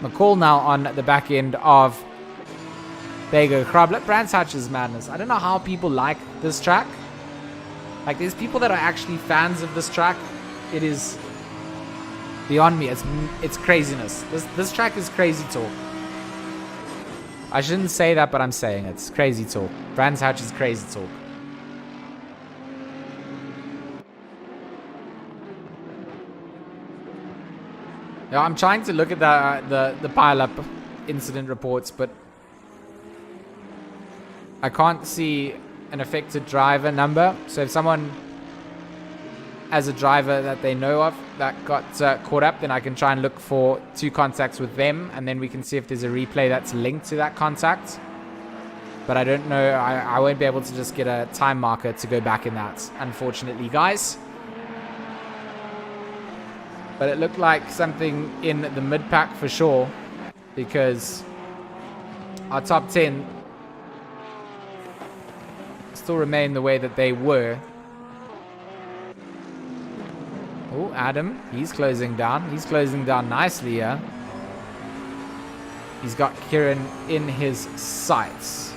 McCall now on the back end of Bego Krobler. Brands Hatch's madness. I don't know how people like this track. Like, there's people that are actually fans of this track. It is beyond me. It's craziness. This track is crazy talk. I shouldn't say that, but I'm saying it. It's crazy talk. Brands Hatch is crazy talk. Now, I'm trying to look at the pile-up incident reports, but I can't see an affected driver number. So if someone has a driver that they know of that got caught up, then I can try and look for 2 contacts with them, and then we can see if there's a replay that's linked to that contact. But I don't know. I won't be able to just get a time marker to go back in that, unfortunately, guys. But it looked like something in the mid-pack for sure, because our top 10 still remain the way that they were. Oh, Adam, he's closing down. He's closing down nicely here. He's got Kieran in his sights.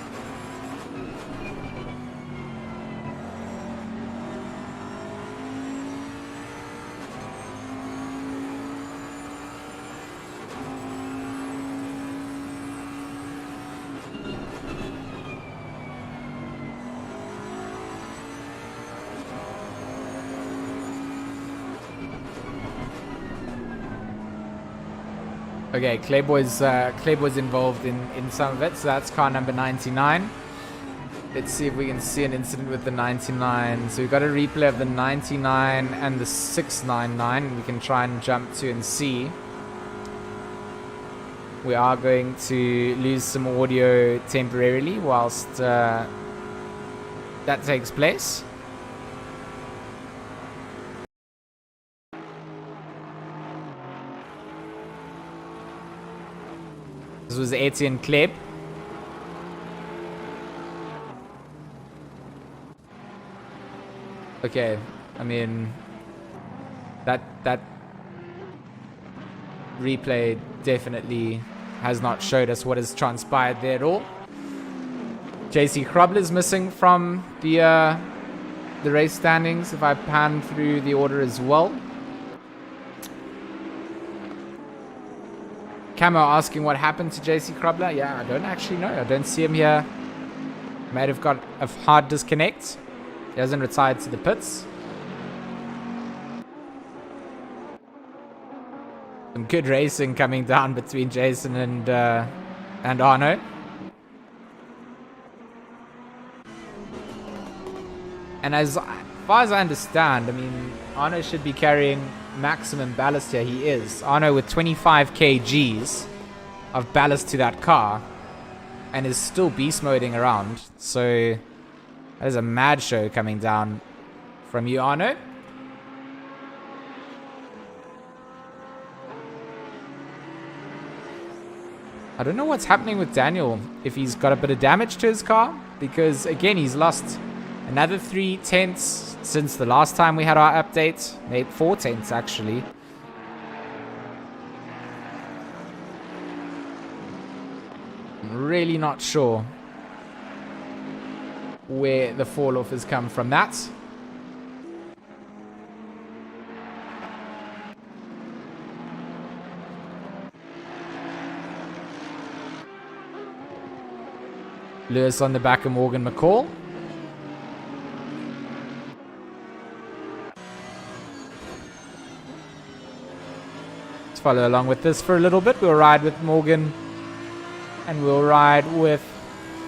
Okay, Clayboy's involved in some of it, so that's car number 99. Let's see if we can see an incident with the 99. So we've got a replay of the 99 and the 699. We can try and jump to and see. We are going to lose some audio temporarily whilst that takes place. This was Etienne Kleb. Okay, I mean, that replay definitely has not showed us what has transpired there at all. JC Krubler is missing from the race standings. If I pan through the order as well. Camo asking what happened to JC Krubler. Yeah, I don't actually know. I don't see him here. Might have got a hard disconnect. He hasn't retired to the pits. Some good racing coming down between Jason and Arno. And as far as I understand, I mean, Arno should be carrying maximum ballast here. He is. Arno with 25 kgs of ballast to that car and is still beast moding around. So that is a mad show coming down from you, Arno. I don't know what's happening with Daniel, if he's got a bit of damage to his car, because again, he's lost another 3 tenths since the last time we had our update. Maybe 4 tenths actually. I'm really not sure where the fall off has come from that. Lewis on the back of Morgan McCall. Let's follow along with this for a little bit. We'll ride with Morgan and we'll ride with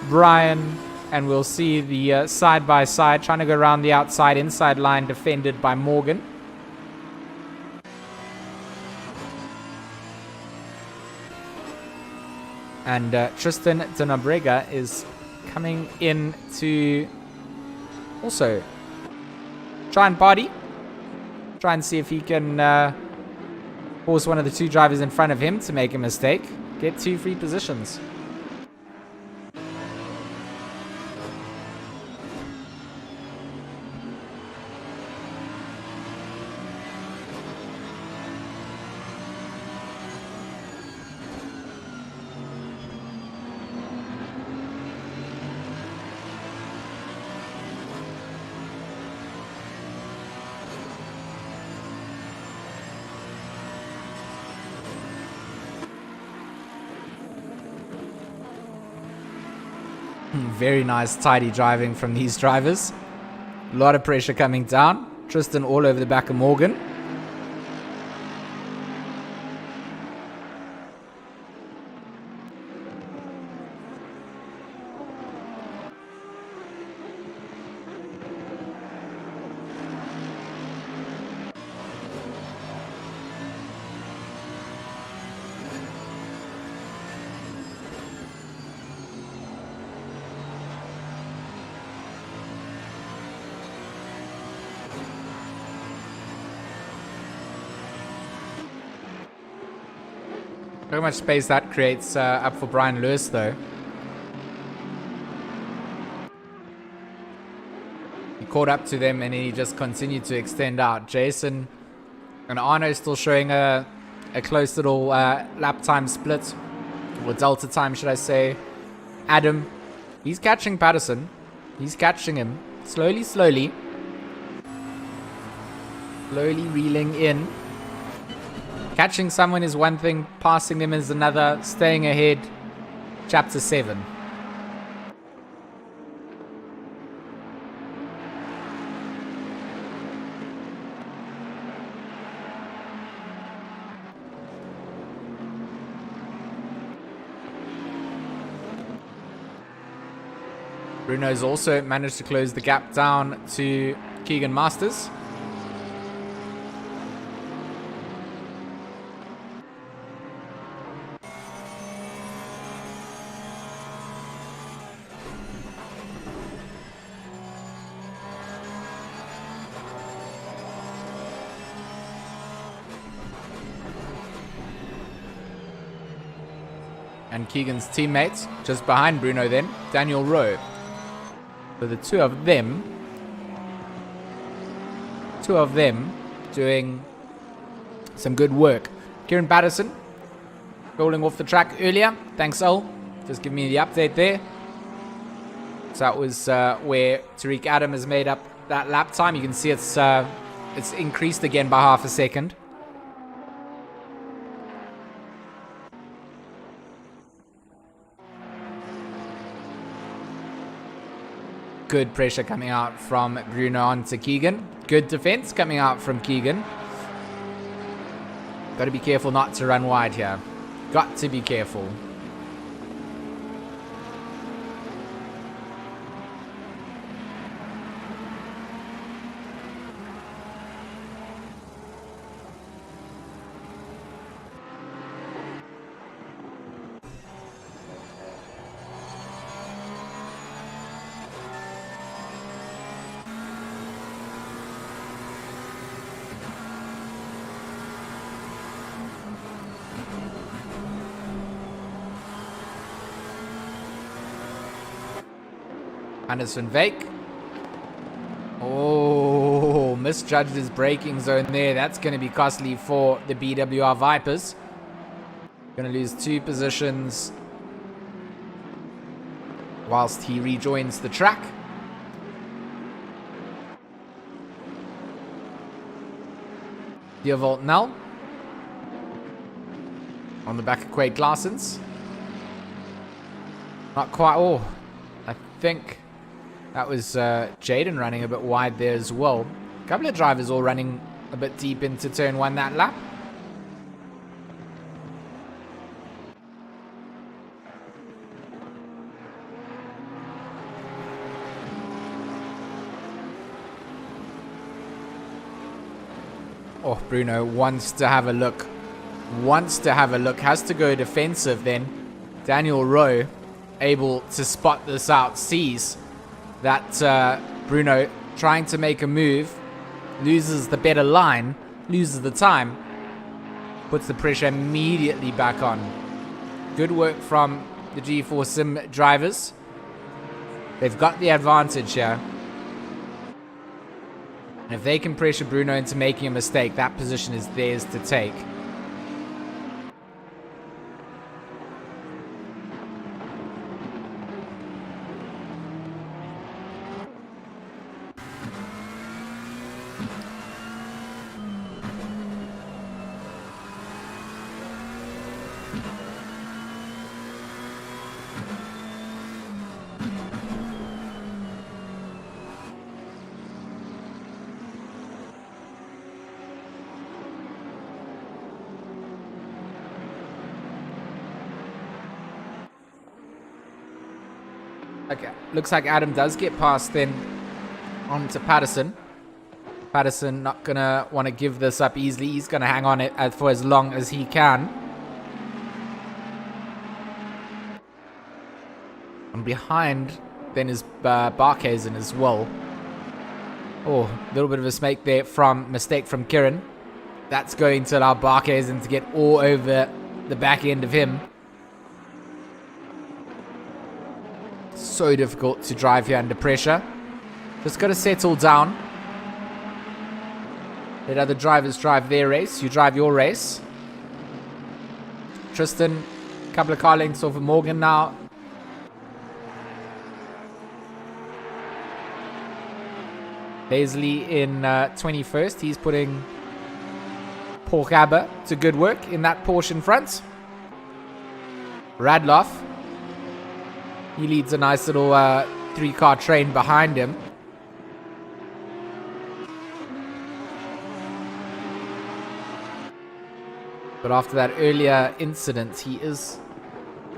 Brian, and we'll see the side by side trying to go around the outside inside line defended by Morgan. And Tristan de Nobrega is coming in to also try and body. Try and see if he can force one of the 2 drivers in front of him to make a mistake. Get 2 free positions. Very nice, tidy driving from these drivers. A lot of pressure coming down. Tristan all over the back of Morgan. Look how much space that creates up for Brian Lewis, though. He caught up to them and he just continued to extend out. Jason and Arno still showing a close little lap time split, or delta time, should I say. Adam, he's catching Patterson. He's catching him. Slowly, slowly. Slowly reeling in. Catching someone is one thing, passing them is another. Staying ahead, chapter 7. Bruno's also managed to close the gap down to Keegan Masters. And Keegan's teammates just behind Bruno then, Daniel Rowe. So the two of them doing some good work. Kieran Patterson rolling off the track earlier. Thanks, Ol. Just give me the update there. So that was where Tariq Adam has made up that lap time. You can see it's increased again by half a second. Good pressure coming out from Bruno onto Keegan. Good defense coming out from Keegan. Got to be careful not to run wide here. Got to be careful. Anderson Vake. Oh, misjudged his braking zone there. That's going to be costly for the BWR Vipers. Going to lose 2 positions whilst he rejoins the track. Deervolt Null on the back of Quade Glassens. Not quite. Oh, I think that was Jaden running a bit wide there as well. A couple of drivers all running a bit deep into turn 1 that lap. Oh, Bruno wants to have a look. Has to go defensive then. Daniel Rowe able to spot this out. Sees that Bruno trying to make a move. Loses the better line. Loses the time. Puts the pressure immediately back on. Good work from the G4 Sim drivers. They've got the advantage here. And if they can pressure Bruno into making a mistake, that position is theirs to take. Okay, looks like Adam does get past then on to Patterson. Patterson not going to want to give this up easily. He's going to hang on it for as long as he can. And behind then is Barkhazen as well. Oh, a little bit of a mistake from Kieran. That's going to allow Barkhazen to get all over the back end of him. So difficult to drive here under pressure. Just got to settle down. Let other drivers drive their race. You drive your race. Tristan, a couple of car lengths off of Morgan now. Leslie in 21st. He's putting Paul Gabber to good work in that Porsche in front. Radloff. He leads a nice little 3-car train behind him. But after that earlier incident, he is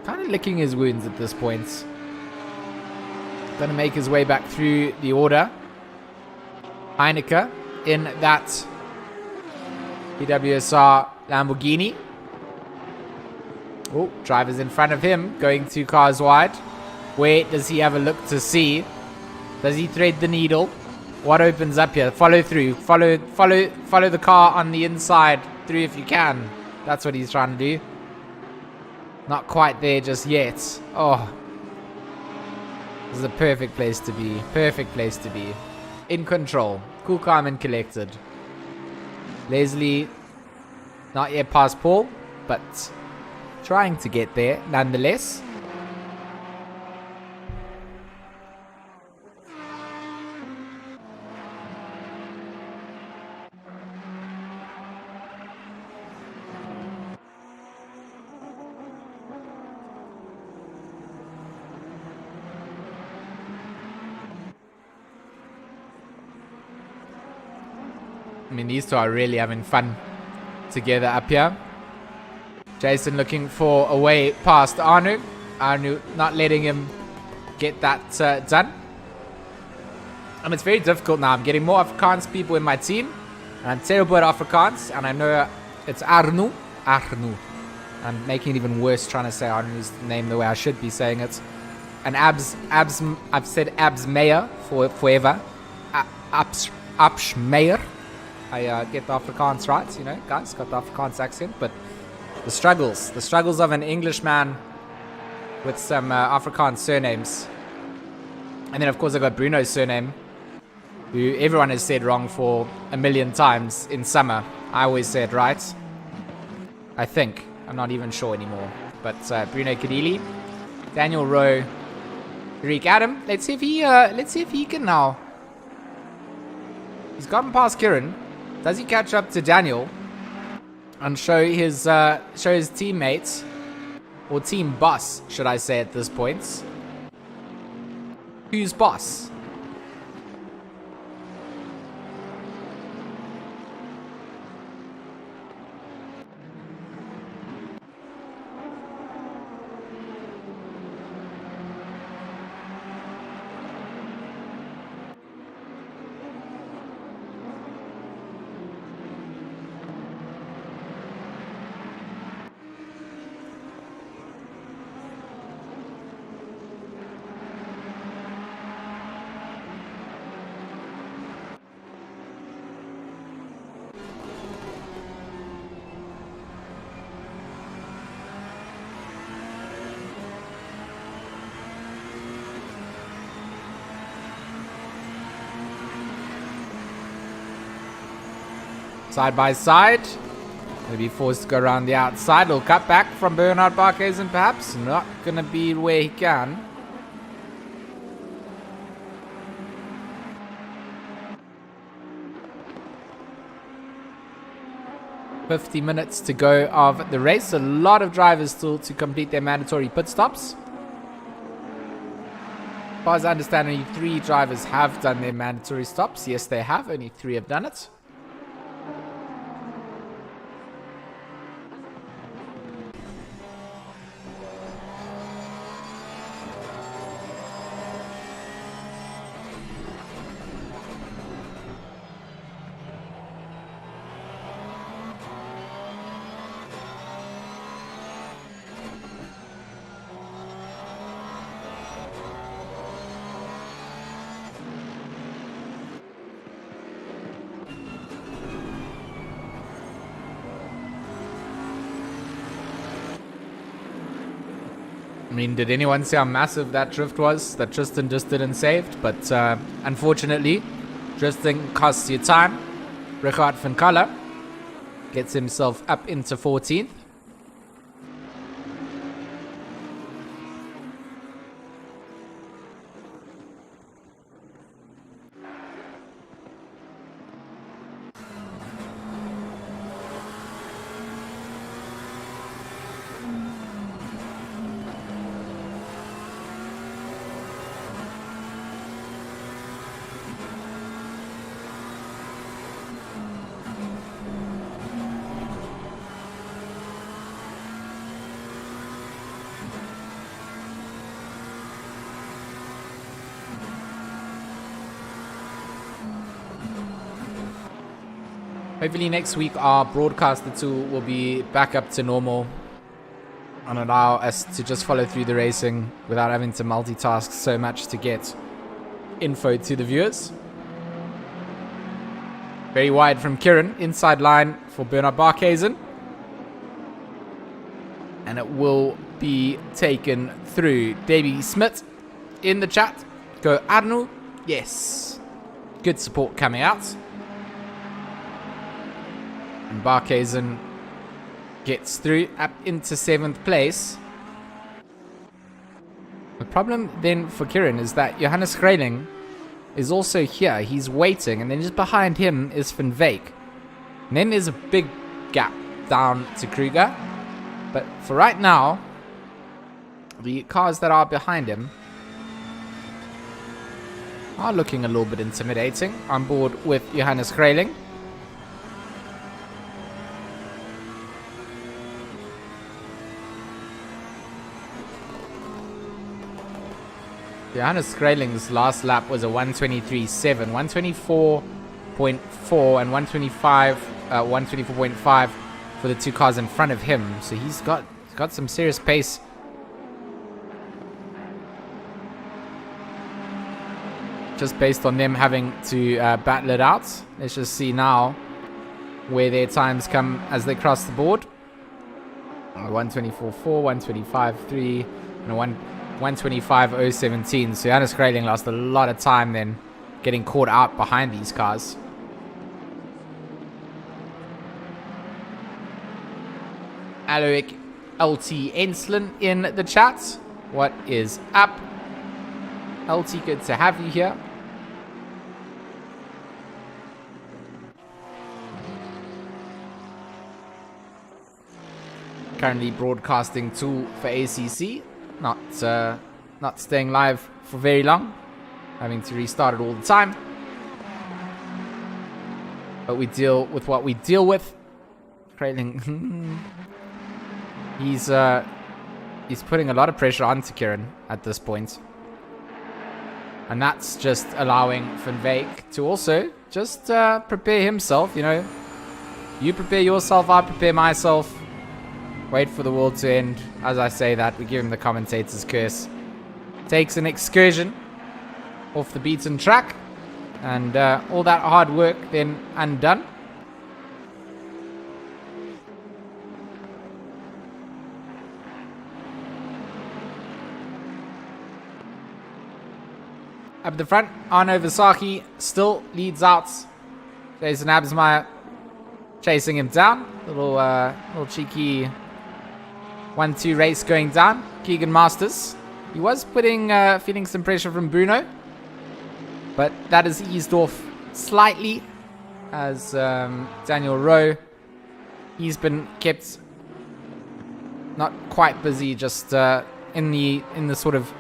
kind of licking his wounds at this point. Gonna make his way back through the order. Heineke in that PWSR Lamborghini. Oh, driver's in front of him, going 2 cars wide. Where does he have a look to see? Does he thread the needle? What opens up here? Follow through. Follow the car on the inside through if you can. That's what he's trying to do. Not quite there just yet. Oh. This is a perfect place to be. Perfect place to be. In control. Cool, calm, and collected. Leslie, not yet past Paul, but trying to get there nonetheless. I mean, these two are really having fun together up here. Jason looking for a way past Anu. Anu not letting him get that done. And it's very difficult now. I'm getting more Afrikaans people in my team. And I'm terrible at Afrikaans. And I know it's Arnu. Arnu. I'm making it even worse trying to say Arnu's name the way I should be saying it. And Abs, I've said Abs Meyer for forever. Abs Meyer. I get the Afrikaans right, you know, guys, got the Afrikaans accent, but the struggles of an Englishman with some Afrikaans surnames. And then, of course, I got Bruno's surname, who everyone has said wrong for a million times in summer. I always say it right. I think. I'm not even sure anymore. But Bruno Kadili, Daniel Rowe, Tariq Adam. Let's see if he can now. He's gotten past Kieran. Does he catch up to Daniel and show his teammates, or team boss, should I say at this point, who's boss? Side by side. Gonna be forced to go around the outside. Little cut back from Bernhard Barkhuizen, perhaps. Not gonna be where he can. $50 minutes to go of the race. A lot of drivers still to complete their mandatory pit stops. As far as I understand, only 3 drivers have done their mandatory stops. Yes, they have. Only 3 have done it. I mean, did anyone see how massive that drift was that Tristan just didn't save? But unfortunately, drifting costs you time. Richard van Kaller gets himself up into 14th. Hopefully next week our broadcaster tool will be back up to normal and allow us to just follow through the racing without having to multitask so much to get info to the viewers. Very wide from Kieran, inside line for Bernard Barkhuizen. And it will be taken through. Davey Smith in the chat. Go Arnu. Yes. Good support coming out. And Barkhuizen gets through up into 7th place. The problem then for Kieran is that Johannes Grayling is also here. He's waiting, and then just behind him is Van Wyk. And then there's a big gap down to Kruger. But for right now, the cars that are behind him are looking a little bit intimidating. On board with Johannes Grayling. Johannes Grayling's last lap was a 123.7, 124.4 and 124.5 for the two cars in front of him. So he's got some serious pace. Just based on them having to battle it out. Let's just see now where their times come as they cross the board. 124.4, 125.3 and a 125.017. So Johannes Grayling lost a lot of time then getting caught out behind these cars. Aloik LT Enslin in the chat. What is up? LT, good to have you here. Currently broadcasting tool for ACC. Not staying live for very long. Having to restart it all the time. But we deal with what we deal with. Grayling. He's putting a lot of pressure onto Kieran at this point. And that's just allowing Van Wyk to also just prepare himself, you know. You prepare yourself, I prepare myself. Wait for the world to end. As I say that, we give him the commentator's curse. Takes an excursion off the beaten track. And all that hard work then undone. Up the front, Arno Visaki still leads out. Jason Absmeyer chasing him down. Little cheeky 1-2 race going down. Keegan Masters. He was feeling some pressure from Bruno. But that has eased off slightly as Daniel Rowe. He's been kept not quite busy, just in the sort of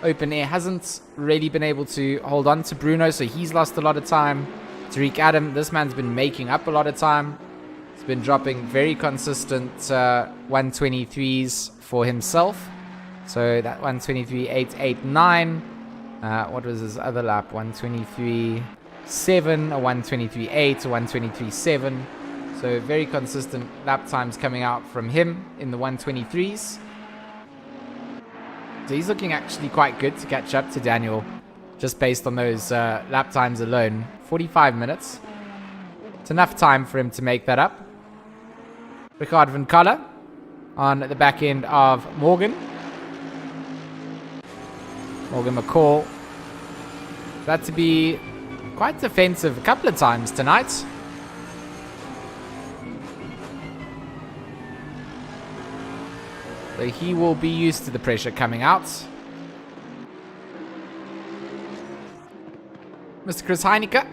open air. Hasn't really been able to hold on to Bruno, so he's lost a lot of time. Tariq Adam, this man's been making up a lot of time. He's been dropping very consistent 123s for himself. So that 123.889. What was his other lap? 123.7, a 123.8, a 123.7. So very consistent lap times coming out from him in the 123s. So he's looking actually quite good to catch up to Daniel, just based on those lap times alone. 45 minutes. It's enough time for him to make that up. Ricard van Kalle on the back end of Morgan. Morgan McCall. That to be quite defensive a couple of times tonight. So he will be used to the pressure coming out. Mr. Chris Heineke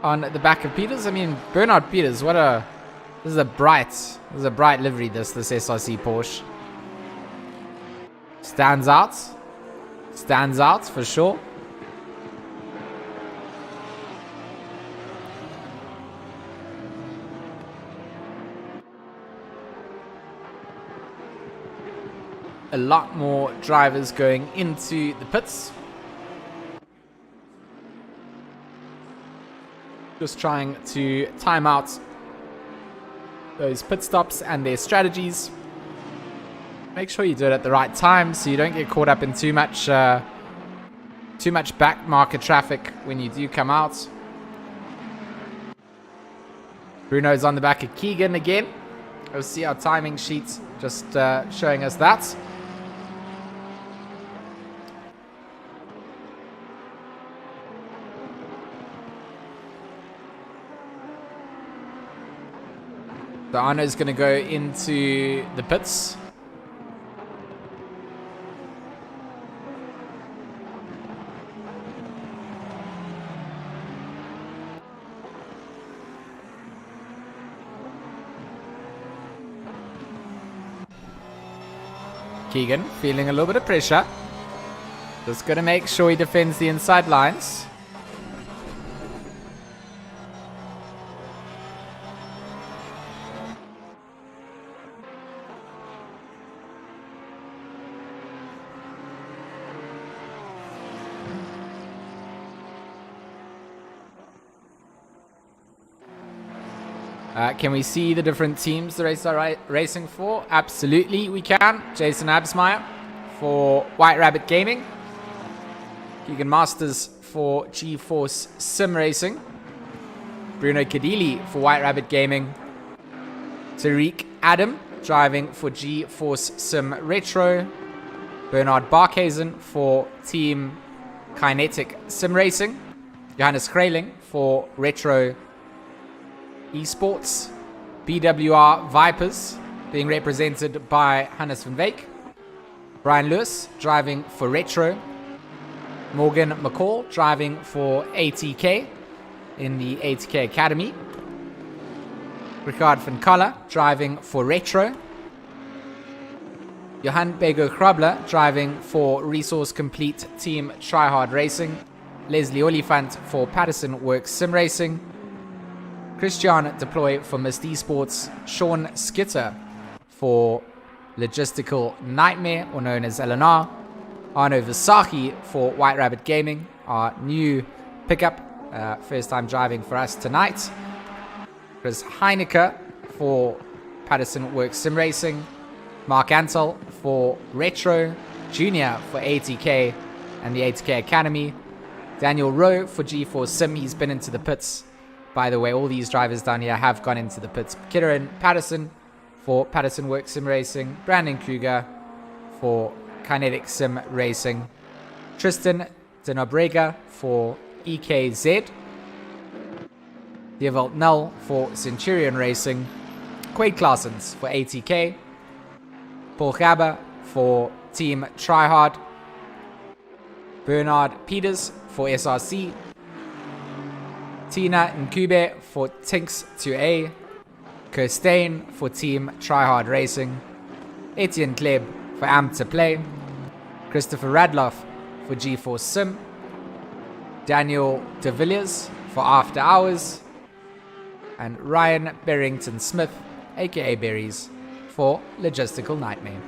on the back of Peters. I mean, Bernard Peters, this is a bright livery, this SRC Porsche. Stands out for sure. A lot more drivers going into the pits. Just trying to time out those pit stops and their strategies. Make sure you do it at the right time so you don't get caught up in too much back market traffic when you do come out. Bruno's on the back of Keegan again. We'll see our timing sheet just showing us that. So Arno's going to go into the pits. Keegan feeling a little bit of pressure. Just going to make sure he defends the inside lines. Can we see the different teams the races are racing for? Absolutely, we can. Jason Absmeyer for White Rabbit Gaming. Keegan Masters for GeForce Sim Racing. Bruno Kadili for White Rabbit Gaming. Tariq Adam driving for GeForce Sim Retro. Bernard Barkhazen for Team Kinetic Sim Racing. Johannes Kreiling for Retro Esports. BWR Vipers being represented by Hannes van Wyk. Brian Lewis driving for Retro. Morgan McCall driving for ATK in the ATK Academy. Ricard van Kalla driving for Retro. Johan Bego Krabler driving for Resource Complete Team Tryhard Racing. Leslie Oliphant for Patterson Works Sim Racing. Christian Deploy for Mist Esports. Sean Skitter for Logistical Nightmare, or known as LNR. Arno Visaki for White Rabbit Gaming, our new pickup. First time driving for us tonight. Chris Heineke for Patterson Works Sim Racing. Mark Antel for Retro. Junior for ATK and the ATK Academy. Daniel Rowe for GeForce Sim. He's been into the pits. By the way, all these drivers down here have gone into the pits. Kieran Patterson for Patterson Works Sim Racing. Brandon Kruger for Kinetic Sim Racing. Tristan Denobrega for EKZ. Dievold Null for Centurion Racing. Quade Claessens for ATK. Paul Gaber for Team Tryhard. Bernard Peters for SRC. Tina Nkube for Tinks 2A. Kirstein for Team Tryhard Racing. Etienne Kleb for Am to Play. Christopher Radloff for GeForce Sim. Daniel De Villiers for After Hours. And Ryan Barrington Smith, aka Berries, for Logistical Nightmare.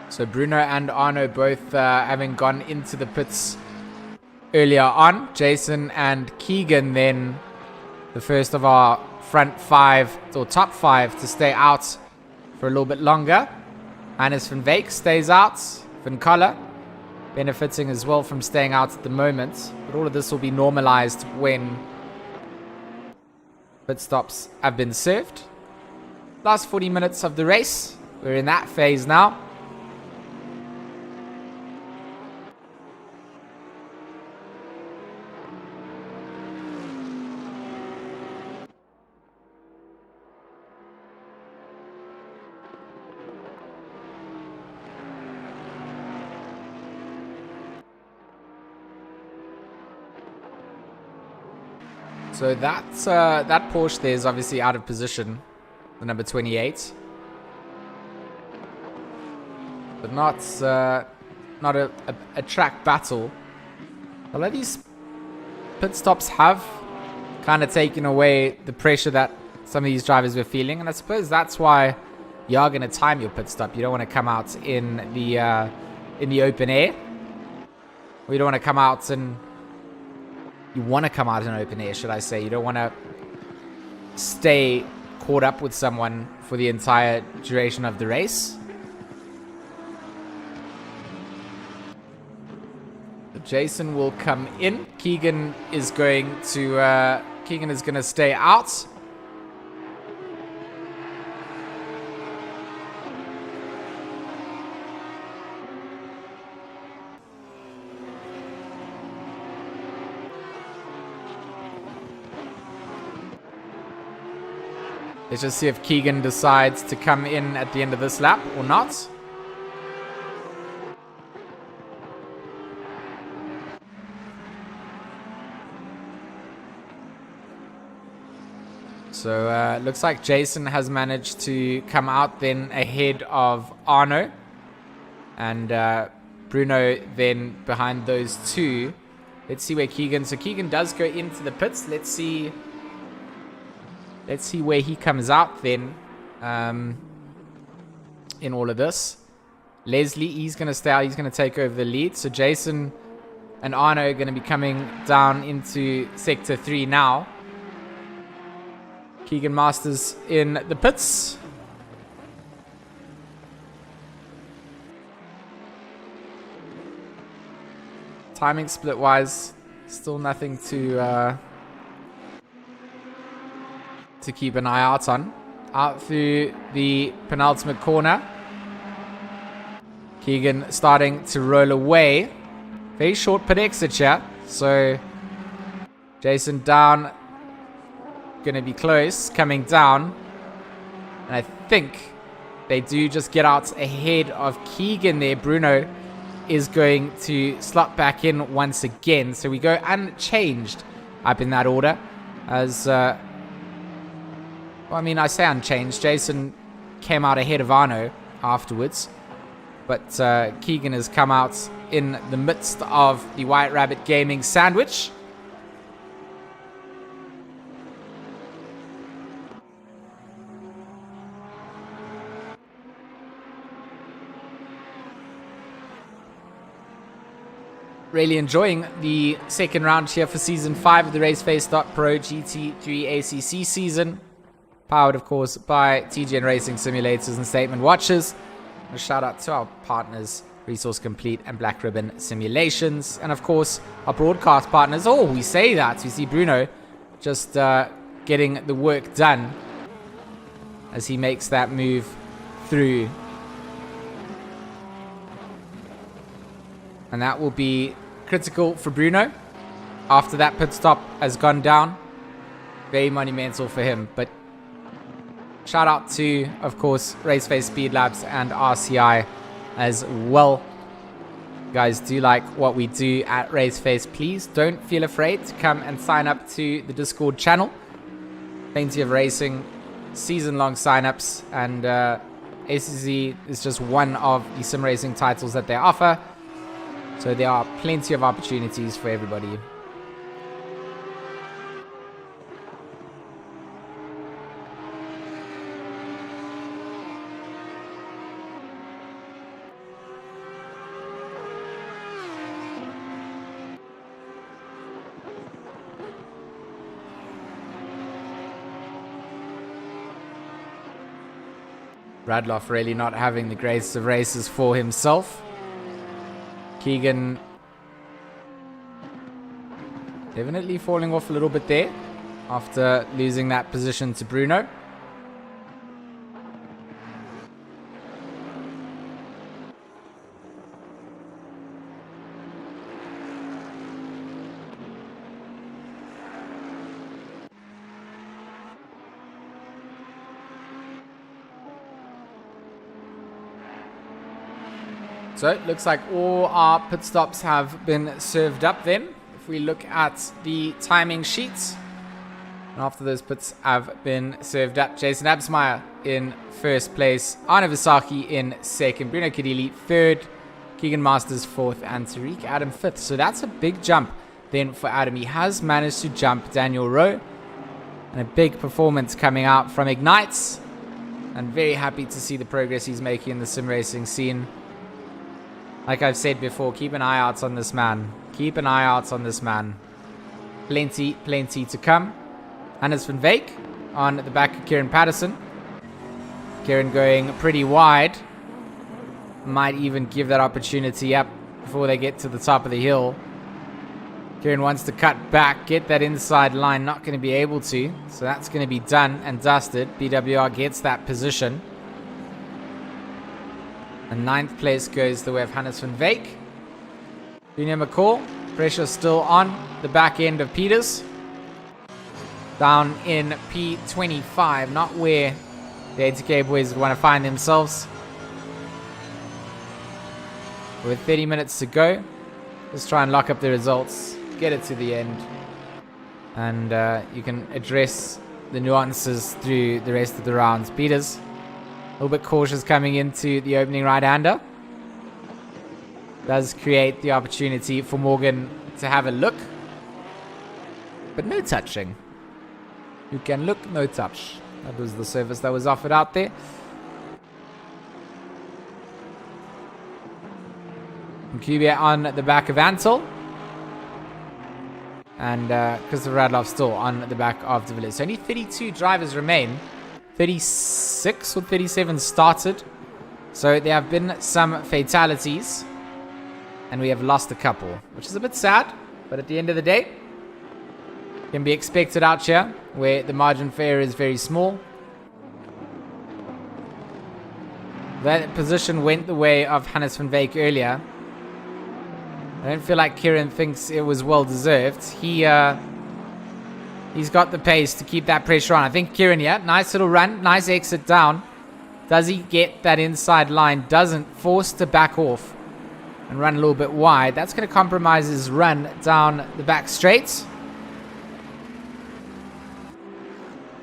So Bruno and Arno both having gone into the pits earlier on. Jason and Keegan then the first of our front five or top five to stay out for a little bit longer. Hannes van Wyk stays out. Van Kalla benefiting as well from staying out at the moment. But all of this will be normalized when pit stops have been served. Last 40 minutes of the race. We're in that phase now. So that Porsche there is obviously out of position, the number 28, but not a track battle. A lot of these pit stops have kind of taken away the pressure that some of these drivers were feeling, and I suppose that's why you are going to time your pit stop. You don't want to come out in the open air. Or you don't want to come out and... You want to come out in open air, should I say. You don't want to stay caught up with someone for the entire duration of the race. Jason will come in. Keegan is going to stay out. Let's just see if Keegan decides to come in at the end of this lap or not. So looks like Jason has managed to come out then ahead of Arno. And Bruno then behind those two. Let's see where Keegan... So Keegan does go into the pits. Let's see where he comes out then in all of this. Leslie, he's going to stay out. He's going to take over the lead. So Jason and Arno are going to be coming down into Sector 3 now. Keegan Masters in the pits. Timing split-wise, still nothing to keep an eye out on. Out through the penultimate corner. Keegan starting to roll away. Very short pit exit here. So Jason down. Going to be close. Coming down. And I think they do just get out ahead of Keegan there. Bruno is going to slot back in once again. So we go unchanged up in that order. As... well, I mean, I say unchanged. Jason came out ahead of Arno afterwards. But Keegan has come out in the midst of the White Rabbit Gaming sandwich. Really enjoying the second round here for Season 5 of the Raceface.Pro GT3 ACC season. Powered, of course, by TGN Racing Simulators and Statement Watches. A shout out to our partners, Resource Complete and Black Ribbon Simulations. And, of course, our broadcast partners. Oh, we say that. We see Bruno just getting the work done as he makes that move through. And that will be critical for Bruno after that pit stop has gone down. Very monumental for him. But shout out to, of course, Raceface Speed Labs and RCI as well. You guys do like what we do at Raceface. Please don't feel afraid to come and sign up to the Discord channel. Plenty of racing, season-long signups, and ACC is just one of the sim racing titles that they offer. So there are plenty of opportunities for everybody. Radloff really not having the greatest of races for himself. Keegan definitely falling off a little bit there after losing that position to Bruno. So it looks like all our pit stops have been served up then. If we look at the timing sheets, and after those pits have been served up, Jason Absmeyer in first place, Arno Visaki in second, Bruno Kadili third, Keegan Masters fourth, and Tariq Adam fifth. So that's a big jump then for Adam. He has managed to jump Daniel Rowe. And a big performance coming out from Ignites. I'm very happy to see the progress he's making in the sim racing scene. Like I've said before, keep an eye out on this man. Keep an eye out on this man. Plenty to come. Hannes van Veek on the back of Kieran Patterson. Kieran going pretty wide. Might even give that opportunity up before they get to the top of the hill. Kieran wants to cut back, get that inside line. Not going to be able to. So that's going to be done and dusted. BWR gets that position. And 9th place goes the way of Hannes van Veek. Junior McCall. Pressure still on the back end of Peters. Down in P25. Not where the ATK boys would want to find themselves. With 30 minutes to go. Let's try and lock up the results. Get it to the end. And you can address the nuances through the rest of the rounds. Peters, a little bit cautious coming into the opening right-hander. Does create the opportunity for Morgan to have a look. But no touching. You can look, no touch. That was the service that was offered out there. Kubiak on the back of Ansel. And Christopher Radloff still on the back of De Villiers. So only 32 drivers remain. 36 or 37 started. So there have been some fatalities. And we have lost a couple, which is a bit sad. But at the end of the day, can be expected out here, where the margin for error is very small. That position went the way of Hannes van Veek earlier. I don't feel like Kieran thinks it was well deserved. He's got the pace to keep that pressure on. I think Kieran, yeah, nice little run, nice exit down. Does he get that inside line? Doesn't. Forced to back off and run a little bit wide. That's going to compromise his run down the back straight.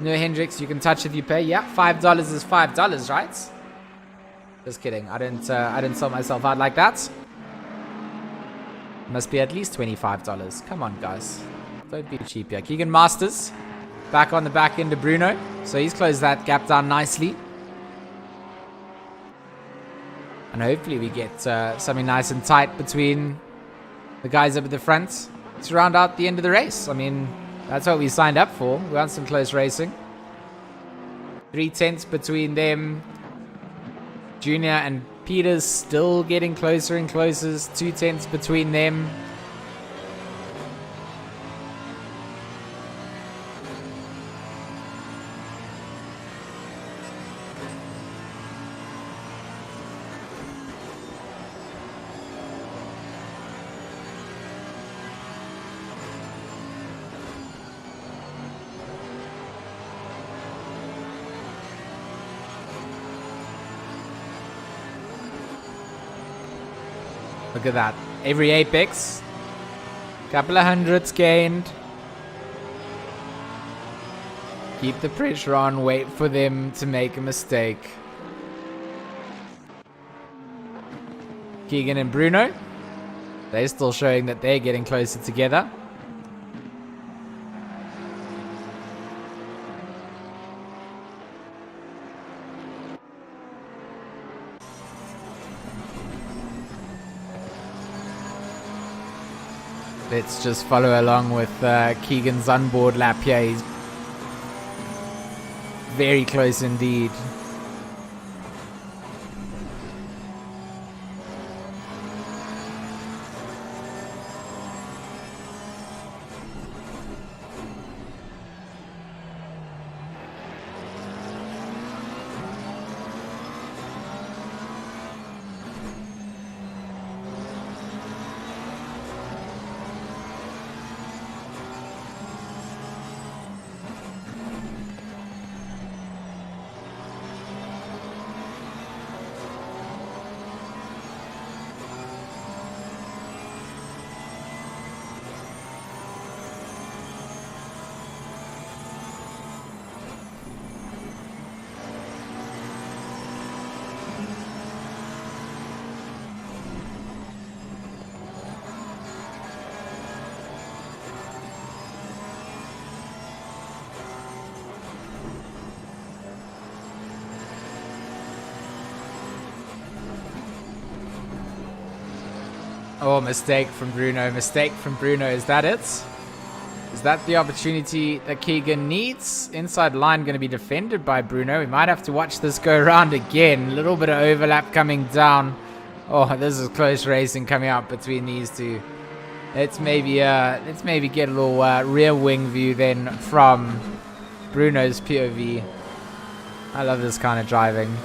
No Hendricks, you can touch if you pay. Yeah, $5 is $5, right? Just kidding. I didn't sell myself out like that. Must be at least $25. Come on, guys. Don't be cheap here. Keegan Masters back on the back end of Bruno. So he's closed that gap down nicely. And hopefully we get something nice and tight between the guys up at the front to round out the end of the race. I mean, that's what we signed up for. We want some close racing. 3/10 between them. Junior and Peters still getting closer and closer. 2/10 between them. Look at that. Every apex. Couple of hundreds gained. Keep the pressure on. Wait for them to make a mistake. Keegan and Bruno. They're still showing that they're getting closer together. Let's just follow along with Keegan's onboard lap here. He's very close indeed. Oh, mistake from Bruno. Mistake from Bruno. Is that it? Is that the opportunity that Keegan needs? Inside line going to be defended by Bruno. We might have to watch this go around again. A little bit of overlap coming down. Oh, this is close racing coming out between these two. Let's maybe get a little rear wing view then from Bruno's POV. I love this kind of driving.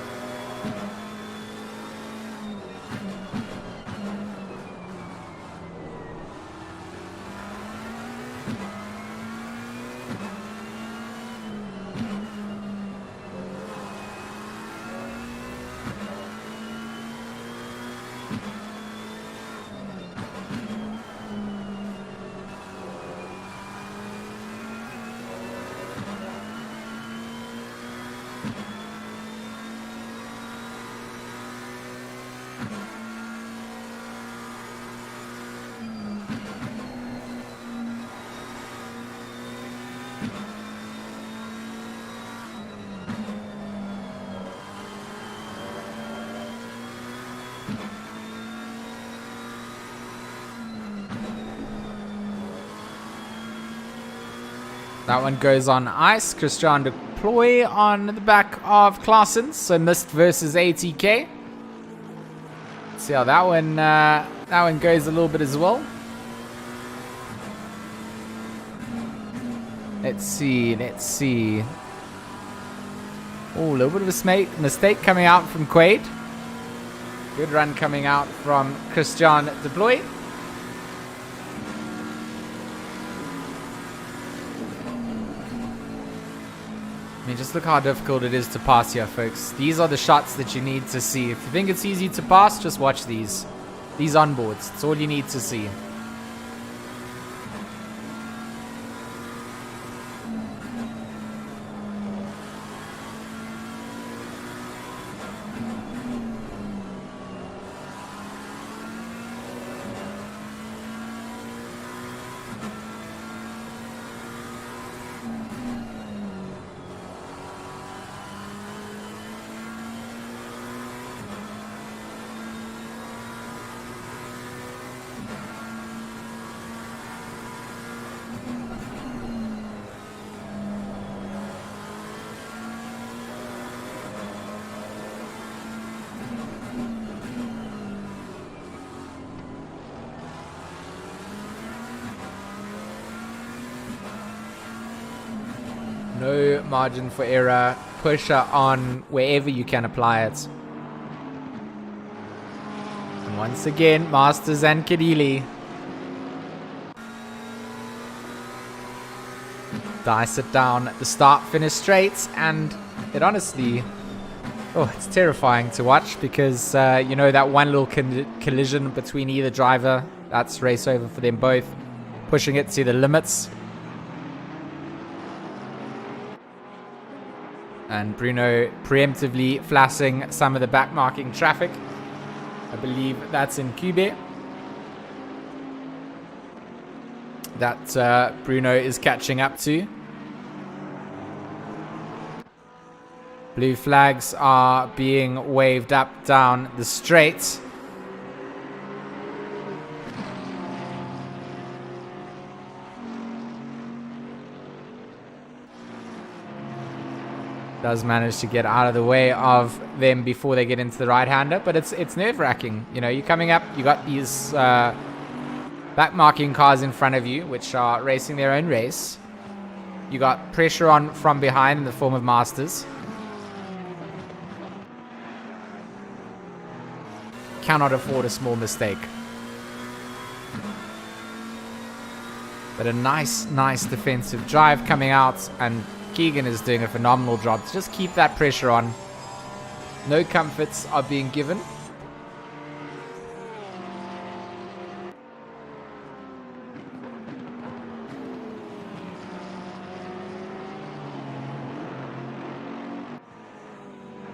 That one goes on ice. Christian deploy on the back of Klaassen. So missed versus ATK. Let's see how that one goes a little bit as well. Let's see. Oh, a little bit of a mistake coming out from Quaid. Good run coming out from Christian deploy. I mean, just look how difficult it is to pass here, folks. These are the shots that you need to see. If you think it's easy to pass, just watch these. These onboards. It's all you need to see. No margin for error. Pressure on wherever you can apply it. And once again, Masters and Kadili. Dice it down at the start, finish straight, and it honestly, it's terrifying to watch because, you know, that one little collision between either driver, that's race over for them both, pushing it to the limits. And Bruno preemptively flashing some of the back-marking traffic. I believe that's in Cube. That Bruno is catching up to. Blue flags are being waved up down the straight. Does manage to get out of the way of them before they get into the right-hander, but it's nerve-wracking. You know, you're coming up, you got these back-marking cars in front of you, which are racing their own race. You got pressure on from behind in the form of Masters. Cannot afford a small mistake. But a nice defensive drive coming out, and Keegan is doing a phenomenal job to just keep that pressure on. No comforts are being given.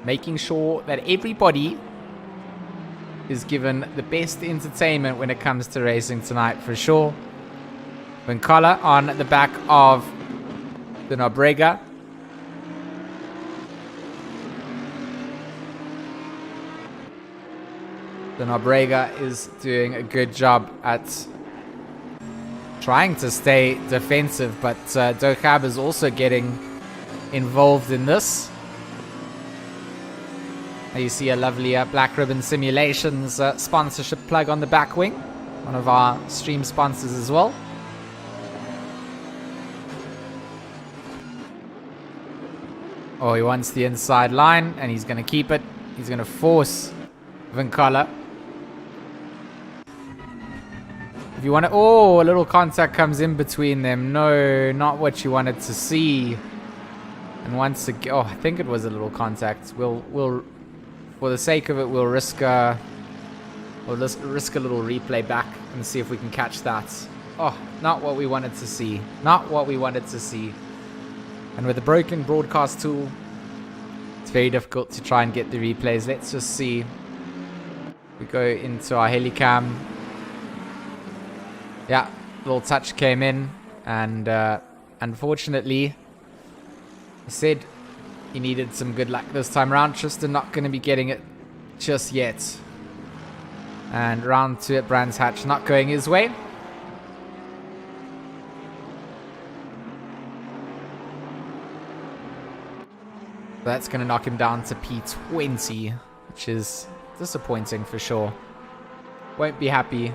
Making sure that everybody is given the best entertainment when it comes to racing tonight, for sure. Winkala on the back of the Nobrega. The Nobrega is doing a good job at trying to stay defensive, but Dokab is also getting involved in this. There you see a lovely Black Ribbon Simulations sponsorship plug on the back wing. One of our stream sponsors as well. Oh, he wants the inside line, and he's going to keep it. He's going to force Vinkala. If you want to... Oh, a little contact comes in between them. No, not what you wanted to see. And once again... Oh, I think it was a little contact. We'll for the sake of it, we'll risk a little replay back and see if we can catch that. Oh, not what we wanted to see. Not what we wanted to see. And with the broken broadcast tool, it's very difficult to try and get the replays. Let's just see. We go into our helicam. Yeah, little touch came in, and unfortunately, I said he needed some good luck this time around. Tristan not going to be getting it just yet. And round 2 at Brands Hatch not going his way. That's going to knock him down to P20, which is disappointing for sure. Won't be happy.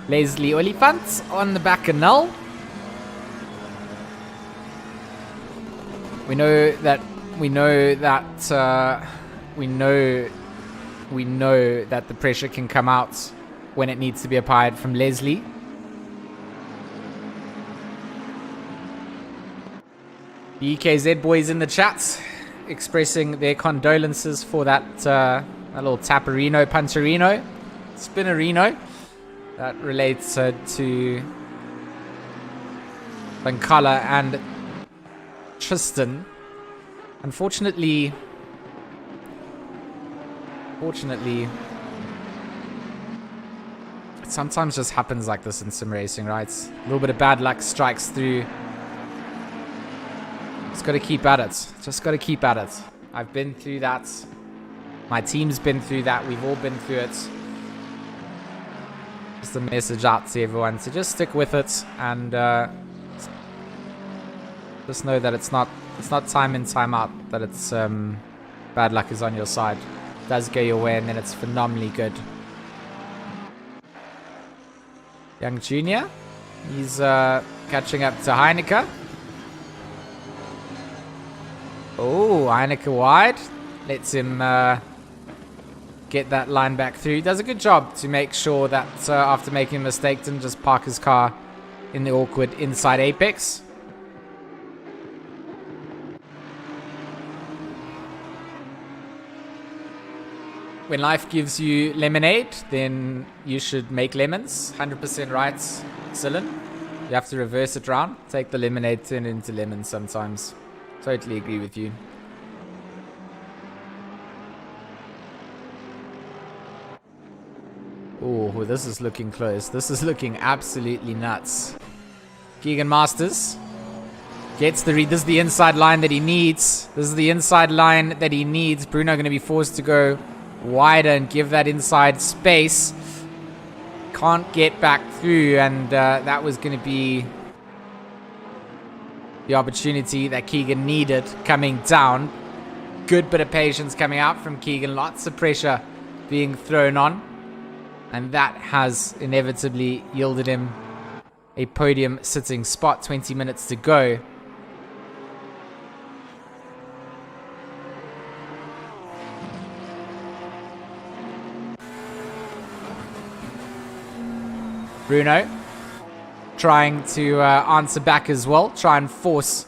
Leslie Oliphant on the back of Null. We know that the pressure can come out when it needs to be applied from Leslie. The EKZ boys in the chat expressing their condolences for that little Taparino, Punterino, Spinnerino that relates to Bankala and Tristan. Unfortunately, it sometimes just happens like this in sim racing, right? A little bit of bad luck strikes through. Just got to keep at it. Just got to keep at it. I've been through that. My team's been through that. We've all been through it. Just a message out to everyone to just stick with it and just know that it's not time in, time out that it's bad luck is on your side. It does go your way and then it's phenomenally good. Young Junior, he's catching up to Heineke. Oh, Heineke wide. Lets him get that line back through. He does a good job to make sure that after making a mistake, didn't just park his car in the awkward inside apex. When life gives you lemonade, then you should make lemons. 100% right, Sillin. You have to reverse it round. Take the lemonade, turn it into lemons sometimes. Totally agree with you. Oh, this is looking close. This is looking absolutely nuts. Keegan Masters gets the read. This is the inside line that he needs. This is the inside line that he needs. Bruno going to be forced to go wider and give that inside space. Can't get back through, and that was going to be the opportunity that Keegan needed coming down. Good bit of patience coming out from Keegan. Lots of pressure being thrown on, and that has inevitably yielded him a podium sitting spot. 20 minutes to go. Bruno trying to answer back as well. Try and force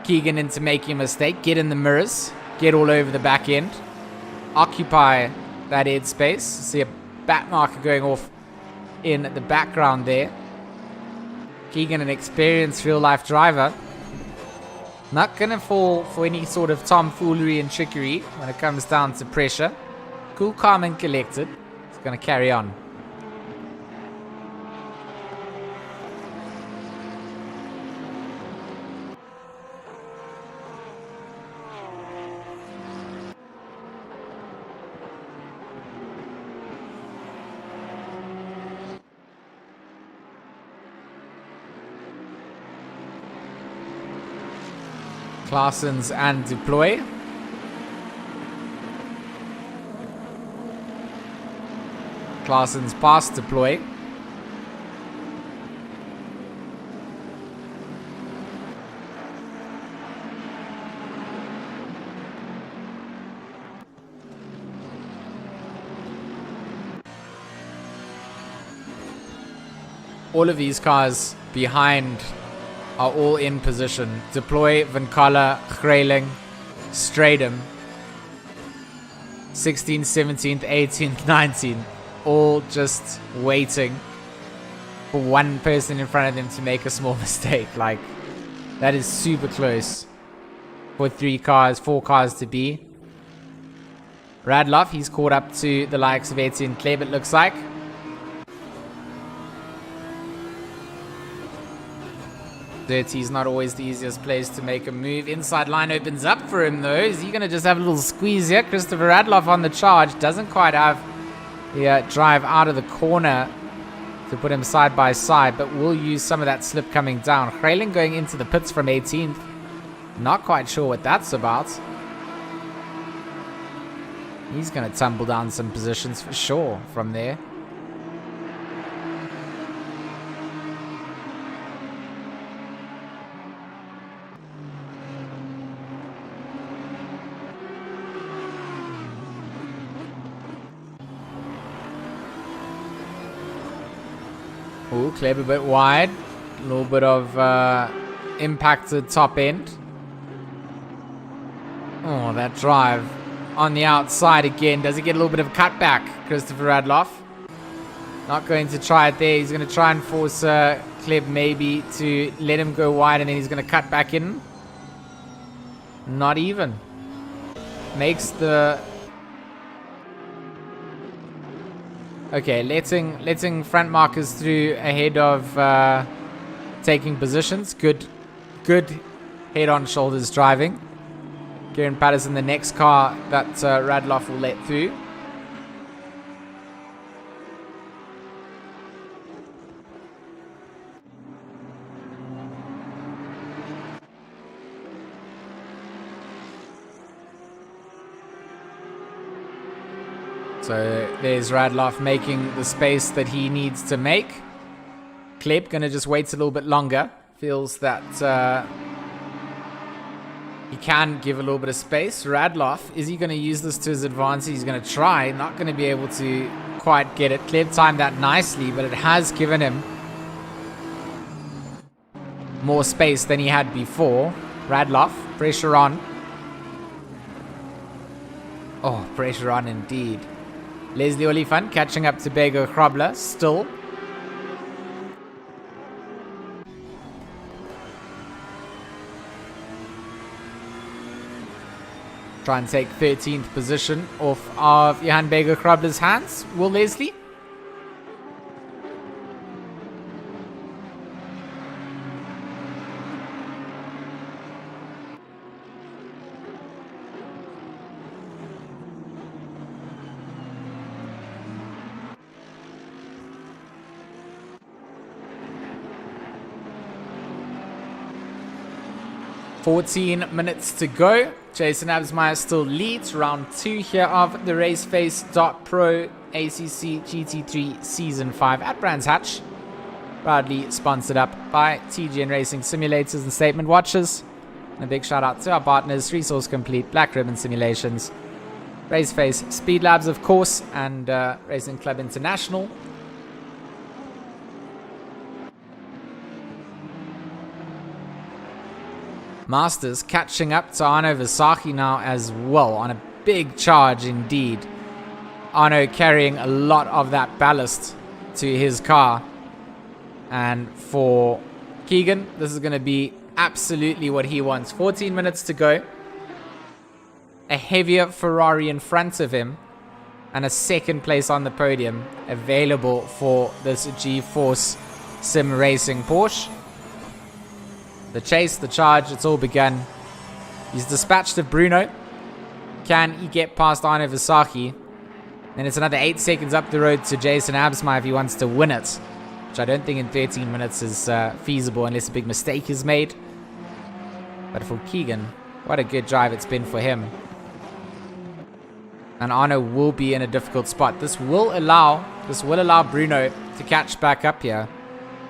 Keegan into making a mistake. Get in the mirrors. Get all over the back end. Occupy that head space. See a bat marker going off in the background there. Keegan, an experienced real-life driver. Not going to fall for any sort of tomfoolery and trickery when it comes down to pressure. Cool, calm, and collected. It's going to carry on. Claessens and Deploy. Claessens past Deploy. All of these cars behind are all in position. Deploy, Vincala, Grayling, Stradum. 16th, 17th, 18th, 19th. All just waiting for one person in front of them to make a small mistake. Like, that is super close for 4 cars to be. Radloff, he's caught up to the likes of Etienne Kleb, it looks like. Dirty's not always the easiest place to make a move. Inside line opens up for him, though. Is he going to just have a little squeeze here? Christopher Radloff on the charge. Doesn't quite have the drive out of the corner to put him side by side, but will use some of that slip coming down. Grayling going into the pits from 18th. Not quite sure what that's about. He's going to tumble down some positions for sure from there. Ooh, Kleb a bit wide. A little bit of impacted top end. Oh, that drive on the outside again. Does he get a little bit of a cutback, Christopher Radloff? Not going to try it there. He's going to try and force Kleb maybe to let him go wide, and then he's going to cut back in. Not even. Makes the... Okay, letting front markers through ahead of taking positions. Good head on shoulders driving. Kieran Patterson, the next car that Radloff will let through. So there's Radloff making the space that he needs to make. Kleb gonna just wait a little bit longer. Feels that he can give a little bit of space. Radloff, is he gonna use this to his advantage? He's gonna try. Not gonna be able to quite get it. Kleb timed that nicely, but it has given him more space than he had before. Radloff, pressure on. Oh, pressure on indeed. Leslie Oliphant catching up to Bego Krobler still. Try and take 13th position off of Johan Bego Krobler's hands. Will Leslie? .14 minutes to go. Jason Absmeyer still leads round 2 here of the Raceface.Pro ACC GT3 Season 5 at Brands Hatch. Proudly sponsored up by TGN Racing Simulators and Statement Watches. And a big shout out to our partners, Resource Complete, Black Ribbon Simulations, Raceface, Speed Labs of course, and Racing Club International. Masters catching up to Arno Versace now as well on a big charge indeed. Arno carrying a lot of that ballast to his car. And for Keegan, this is going to be absolutely what he wants. 14 minutes to go. A heavier Ferrari in front of him. And a second place on the podium available for this G-Force Sim Racing Porsche. The chase, the charge, it's all begun. He's dispatched of Bruno. Can he get past Arno Versace? Then it's another 8 seconds up the road to Jason Absmeyer if he wants to win it. Which I don't think in 13 minutes is feasible unless a big mistake is made. But for Keegan, what a good drive it's been for him. And Arno will be in a difficult spot. This will allow Bruno to catch back up here.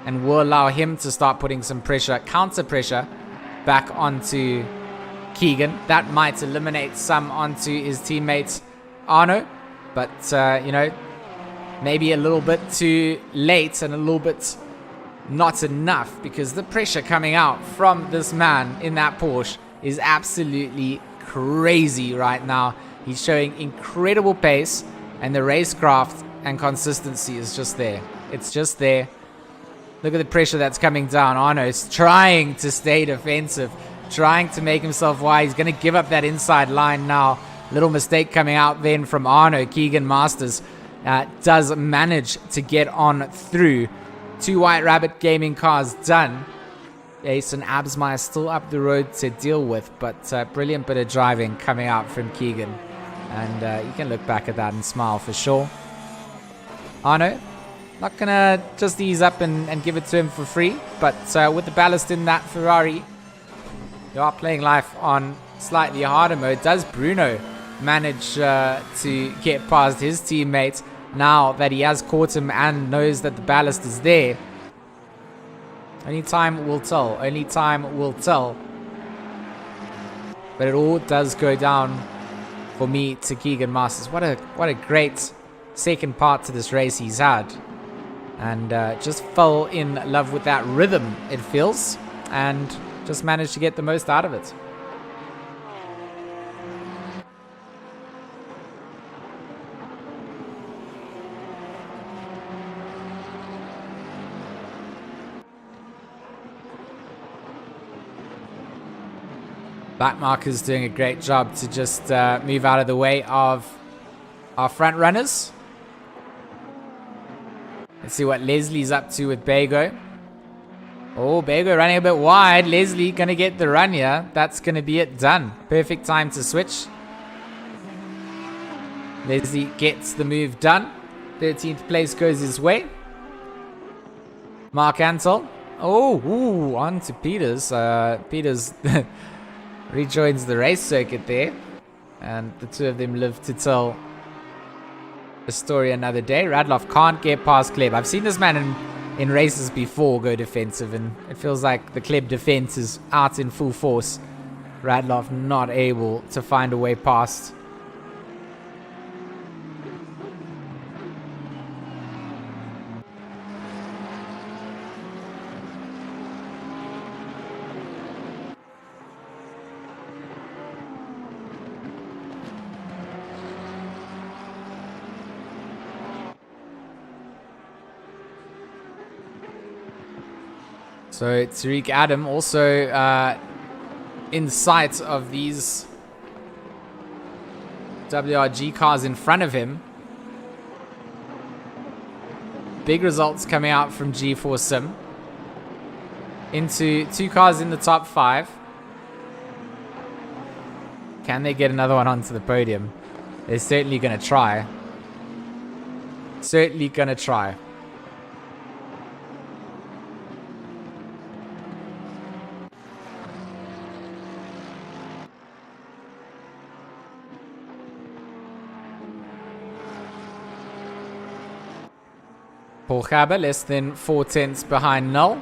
And will allow him to start putting some pressure, counter pressure, back onto Keegan. That might eliminate some onto his teammates Arno. But, you know, maybe a little bit too late and a little bit not enough, because the pressure coming out from this man in that Porsche is absolutely crazy right now. He's showing incredible pace, and the racecraft and consistency is just there. It's just there. Look at the pressure that's coming down. Arno's trying to stay defensive, trying to make himself wide. He's going to give up that inside line now. Little mistake coming out then from Arno. Keegan Masters does manage to get on through. 2 White Rabbit Gaming cars done. Ace and Absmeyer still up the road to deal with, but brilliant bit of driving coming out from Keegan. And you can look back at that and smile for sure. Arno, not going to just ease up and give it to him for free, but with the ballast in that Ferrari, you are playing life on slightly harder mode. Does Bruno manage to get past his teammate now that he has caught him and knows that the ballast is there? Only time will tell. Only time will tell. But it all does go down for me to Keegan Masters. What a great second part to this race he's had. And just fell in love with that rhythm, it feels. And just managed to get the most out of it. Backmarker's doing a great job to just move out of the way of our front runners. Let's see what Leslie's up to with Bago. Oh, Bago running a bit wide. Leslie going to get the run here. That's going to be it done. Perfect time to switch. Leslie gets the move done. 13th place goes his way. Mark Ansel. Oh, ooh, on to Peters. Peters rejoins the race circuit there. And the two of them live to tell the story another day. Radloff can't get past Kleb. I've seen this man in races before go defensive, and it feels like the Kleb defense is out in full force. Radloff not able to find a way past. So Tariq Adam also in sight of these WRG cars in front of him. Big results coming out from G4 Sim. Into 2 cars in the top 5. Can they get another one onto the podium? They're certainly going to try. Certainly going to try. Paul Gaber less than 4 tenths behind Null.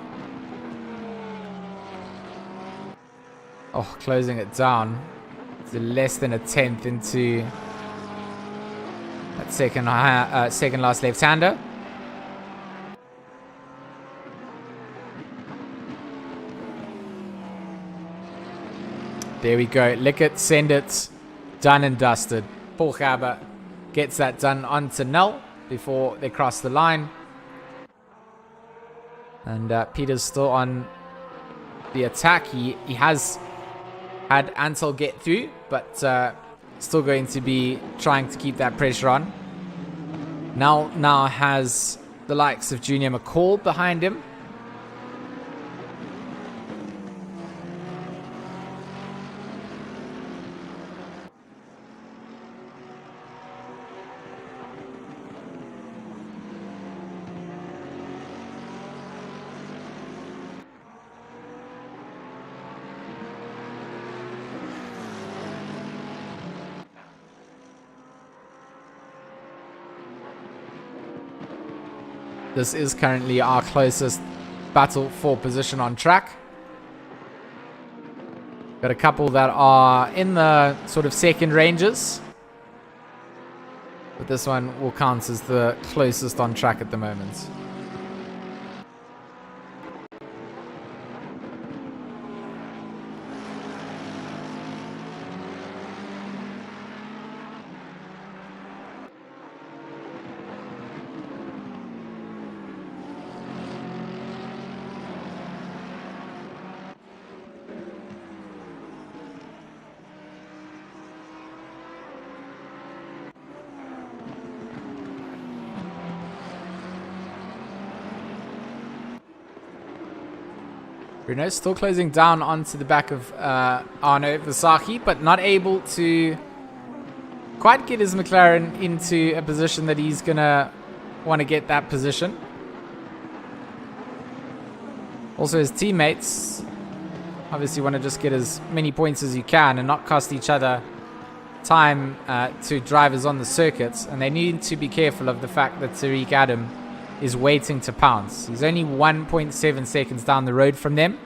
Oh, closing it down. It's less than a tenth into that second last left-hander. There we go. Lick it, send it. Done and dusted. Paul Gaber gets that done onto Null before they cross the line. And Peter's still on the attack. He has had Ansel get through, but still going to be trying to keep that pressure on. Now has the likes of Junior McCall behind him. This is currently our closest battle for position on track. Got a couple that are in the sort of second ranges. But this one will count as the closest on track at the moment. Bruno still closing down onto the back of Arno Vasaki, but not able to quite get his McLaren into a position that he's going to want to get that position. Also, his teammates obviously want to just get as many points as you can and not cost each other time to drivers on the circuits. And they need to be careful of the fact that Tariq Adam is waiting to pounce. He's only 1.7 seconds down the road from them.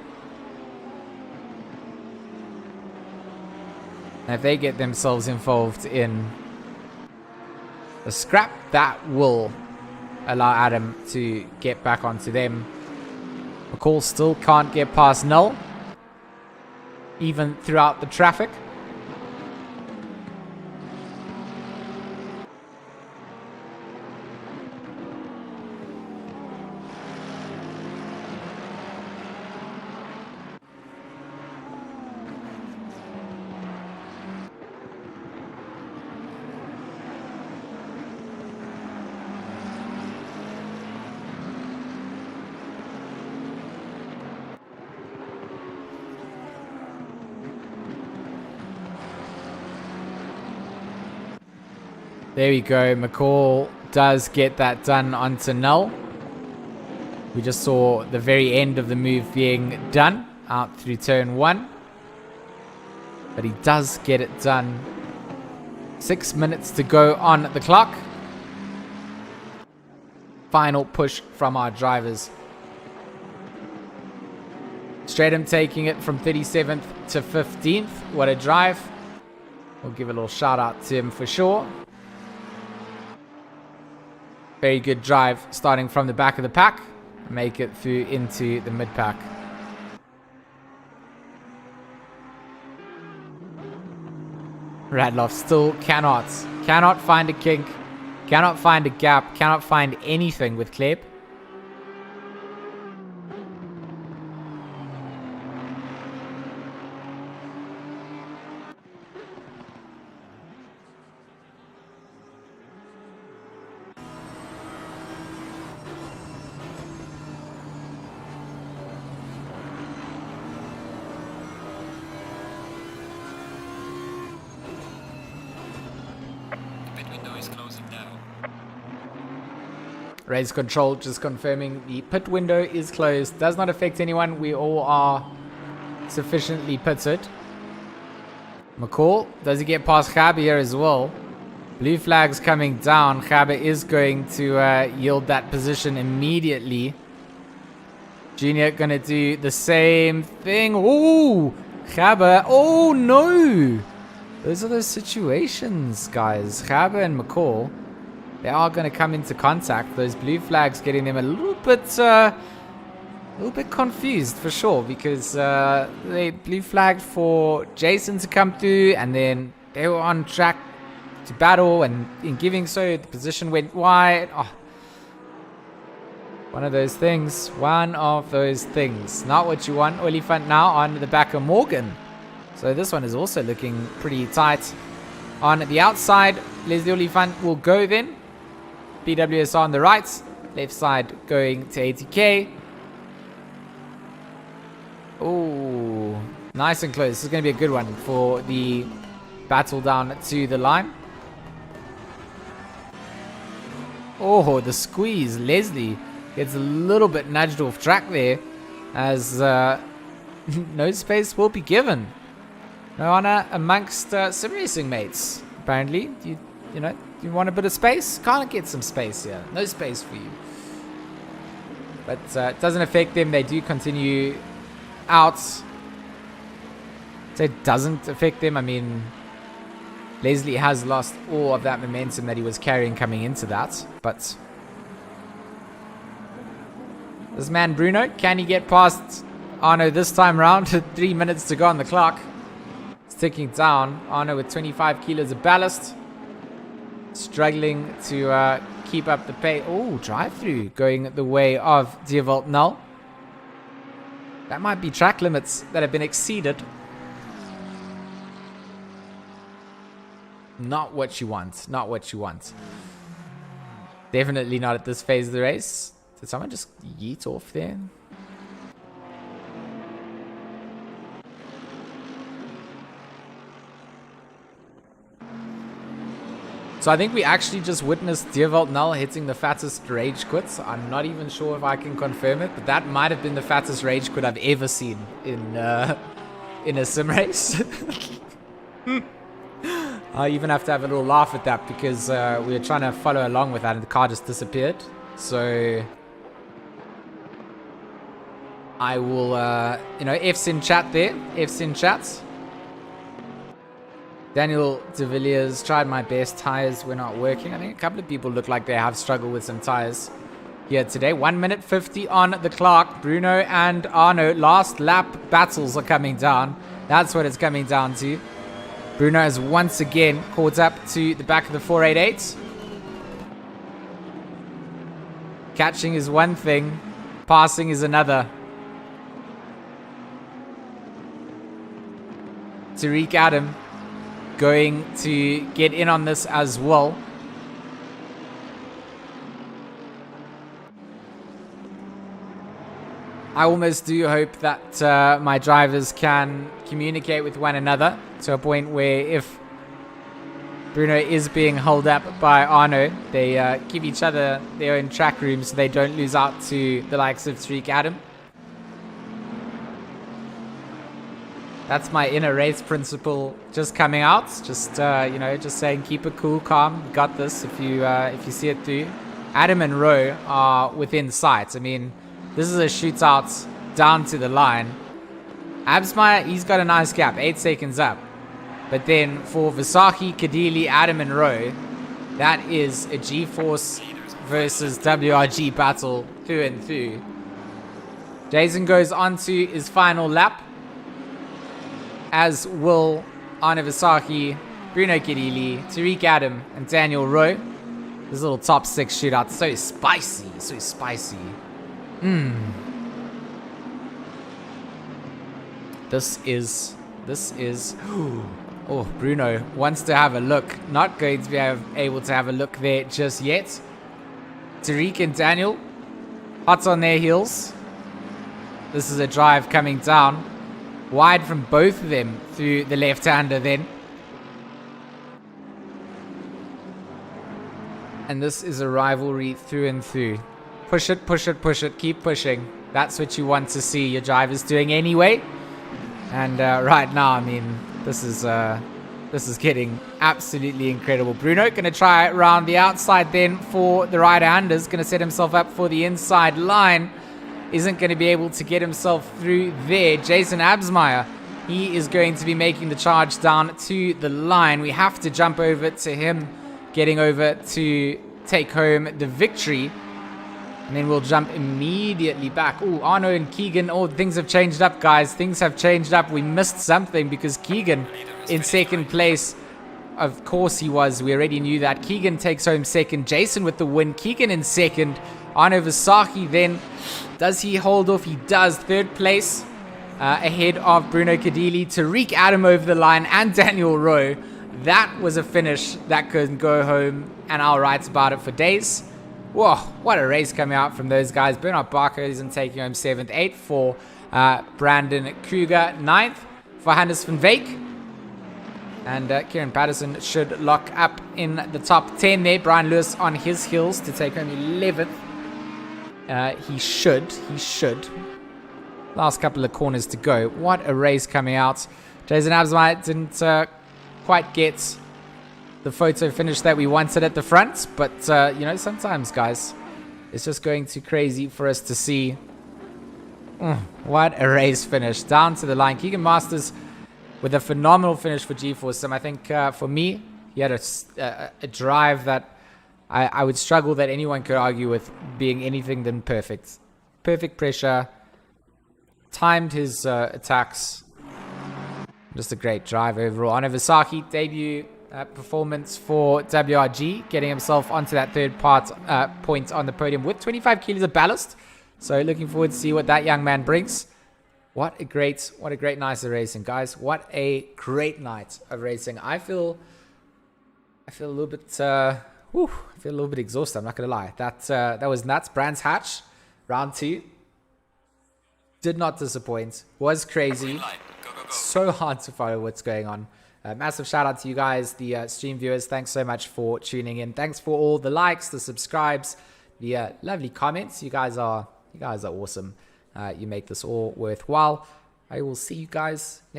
And if they get themselves involved in a scrap, that will allow Adam to get back onto them. McCall still can't get past Null, even throughout the traffic. There we go. McCall does get that done onto Null. We just saw the very end of the move being done out through turn 1. But he does get it done. 6 minutes to go on the clock. Final push from our drivers. Stratham taking it from 37th to 15th. What a drive. We'll give a little shout out to him for sure. Very good drive starting from the back of the pack. Make it through into the mid pack. Radloff still cannot find a kink, cannot find a gap, cannot find anything with Kleb. Race control just confirming the pit window is closed. Does not affect anyone. We all are sufficiently pitted. McCall, does he get past Gabe here as well? Blue flag's coming down. Gabe is going to yield that position immediately. Junior gonna do the same thing. Oh, Gabe. Oh no. Those are those situations, guys. Gabe and McCall. They are going to come into contact. Those blue flags getting them a little bit confused for sure, because they blue flagged for Jason to come through, and then they were on track to battle, and in giving so, the position went wide. Oh. One of those things. One of those things. Not what you want. Olifant now on the back of Morgan. So this one is also looking pretty tight. On the outside, Leslie Olifant will go then. BWS on the right, left side going to ATK. Oh, nice and close. This is going to be a good one for the battle down to the line. Oh, the squeeze. Leslie gets a little bit nudged off track there, as no space will be given. No honor amongst sim racing mates, apparently. You know, you want a bit of space? Can't get some space here. No space for you. But it doesn't affect them. They do continue out. So it doesn't affect them. I mean, Leslie has lost all of that momentum that he was carrying coming into that. But this man Bruno, can he get past Arno this time around? 3 minutes to go on the clock. It's ticking down. Arno with 25 kilos of ballast. Struggling to keep up the pace. Oh, drive-through going the way of Dewald Null. That might be track limits that have been exceeded. Not what you want. Not what you want. Definitely not at this phase of the race. Did someone just yeet off there? So I think we actually just witnessed Dewald Null hitting the fattest rage quit. I'm not even sure if I can confirm it, but that might have been the fattest rage quit I've ever seen in a sim race. I even have to have a little laugh at that because we were trying to follow along with that and the car just disappeared. So I will, F's in chat there. F's in chat. Daniel De Villiers, tried my best. Tires were not working. I think a couple of people look like they have struggled with some tires here today. 1 minute 50 on the clock. Bruno and Arno, last lap battles are coming down. That's what it's coming down to. Bruno has once again caught up to the back of the 488. Catching is one thing. Passing is another. Tariq Adam going to get in on this as well. I almost do hope that my drivers can communicate with one another to a point where if Bruno is being held up by Arno, they give each other their own track room so they don't lose out to the likes of Tariq Adam. That's my inner race principle just coming out. Just, just saying keep it cool, calm. You got this if you see it through. Adam and Rowe are within sight. I mean, this is a shootout down to the line. Absmeyer, he's got a nice gap, 8 seconds up. But then for Visahi, Kadili, Adam and Rowe, that is a G-Force versus WRG battle through and through. Jason goes on to his final lap, as will Arne Visahi, Bruno Kadili, Tariq Adam, and Daniel Rowe. This little top 6 shootout, so spicy, so spicy. This is oh, Bruno wants to have a look. Not going to be able to have a look there just yet. Tariq and Daniel hot on their heels. This is a drive coming down wide from both of them through the left-hander then. And this is a rivalry through and through. Push it, push it, push it. Keep pushing. That's what you want to see your drivers doing anyway. And right now, I mean, this is getting absolutely incredible. Bruno going to try around the outside then for the right-handers. Going to set himself up for the inside line. Isn't going to be able to get himself through there. Jason Absmeyer, he is going to be making the charge down to the line. We have to jump over to him, getting over to take home the victory. And then we'll jump immediately back. Oh, Arno and Keegan. Oh, things have changed up, guys. Things have changed up. We missed something because Keegan in second place. Of course he was. We already knew that. Keegan takes home second. Jason with the win. Keegan in second. Arno Visahi then. Does he hold off? He does. Third place ahead of Bruno Kadili. Tariq Adam over the line and Daniel Rowe. That was a finish that could go home, and I'll write about it for days. Whoa, what a race coming out from those guys. Bernard Barker isn't taking home 7th. 8th for Brandon Kruger. 9th for Hannes van Veek. And Kieran Patterson should lock up in the top 10 there. Brian Lewis on his heels to take home 11th. He should. Last couple of corners to go. What a race coming out. Jason Absmeyer didn't quite get the photo finish that we wanted at the front. But, sometimes, guys, It's just going too crazy for us to see. What a race finish. Down to the line. Keegan Masters with a phenomenal finish for GeForce Sim. I think for me, he had a drive that I would struggle that anyone could argue with being anything than perfect. Perfect pressure. Timed his attacks. Just a great drive overall. On Iwasaki, debut performance for WRG, getting himself onto that third point on the podium with 25 kilos of ballast. So looking forward to see what that young man brings. What a great night of racing, guys. What a great night of racing. I feel a little bit exhausted. I'm not gonna lie. That was nuts. Brands Hatch, round 2. Did not disappoint. Was crazy. Green light. Go, go, go. So hard to follow what's going on. Massive shout out to you guys, the stream viewers. Thanks so much for tuning in. Thanks for all the likes, the subscribes, the lovely comments. You guys are awesome. You make this all worthwhile. I will see you guys next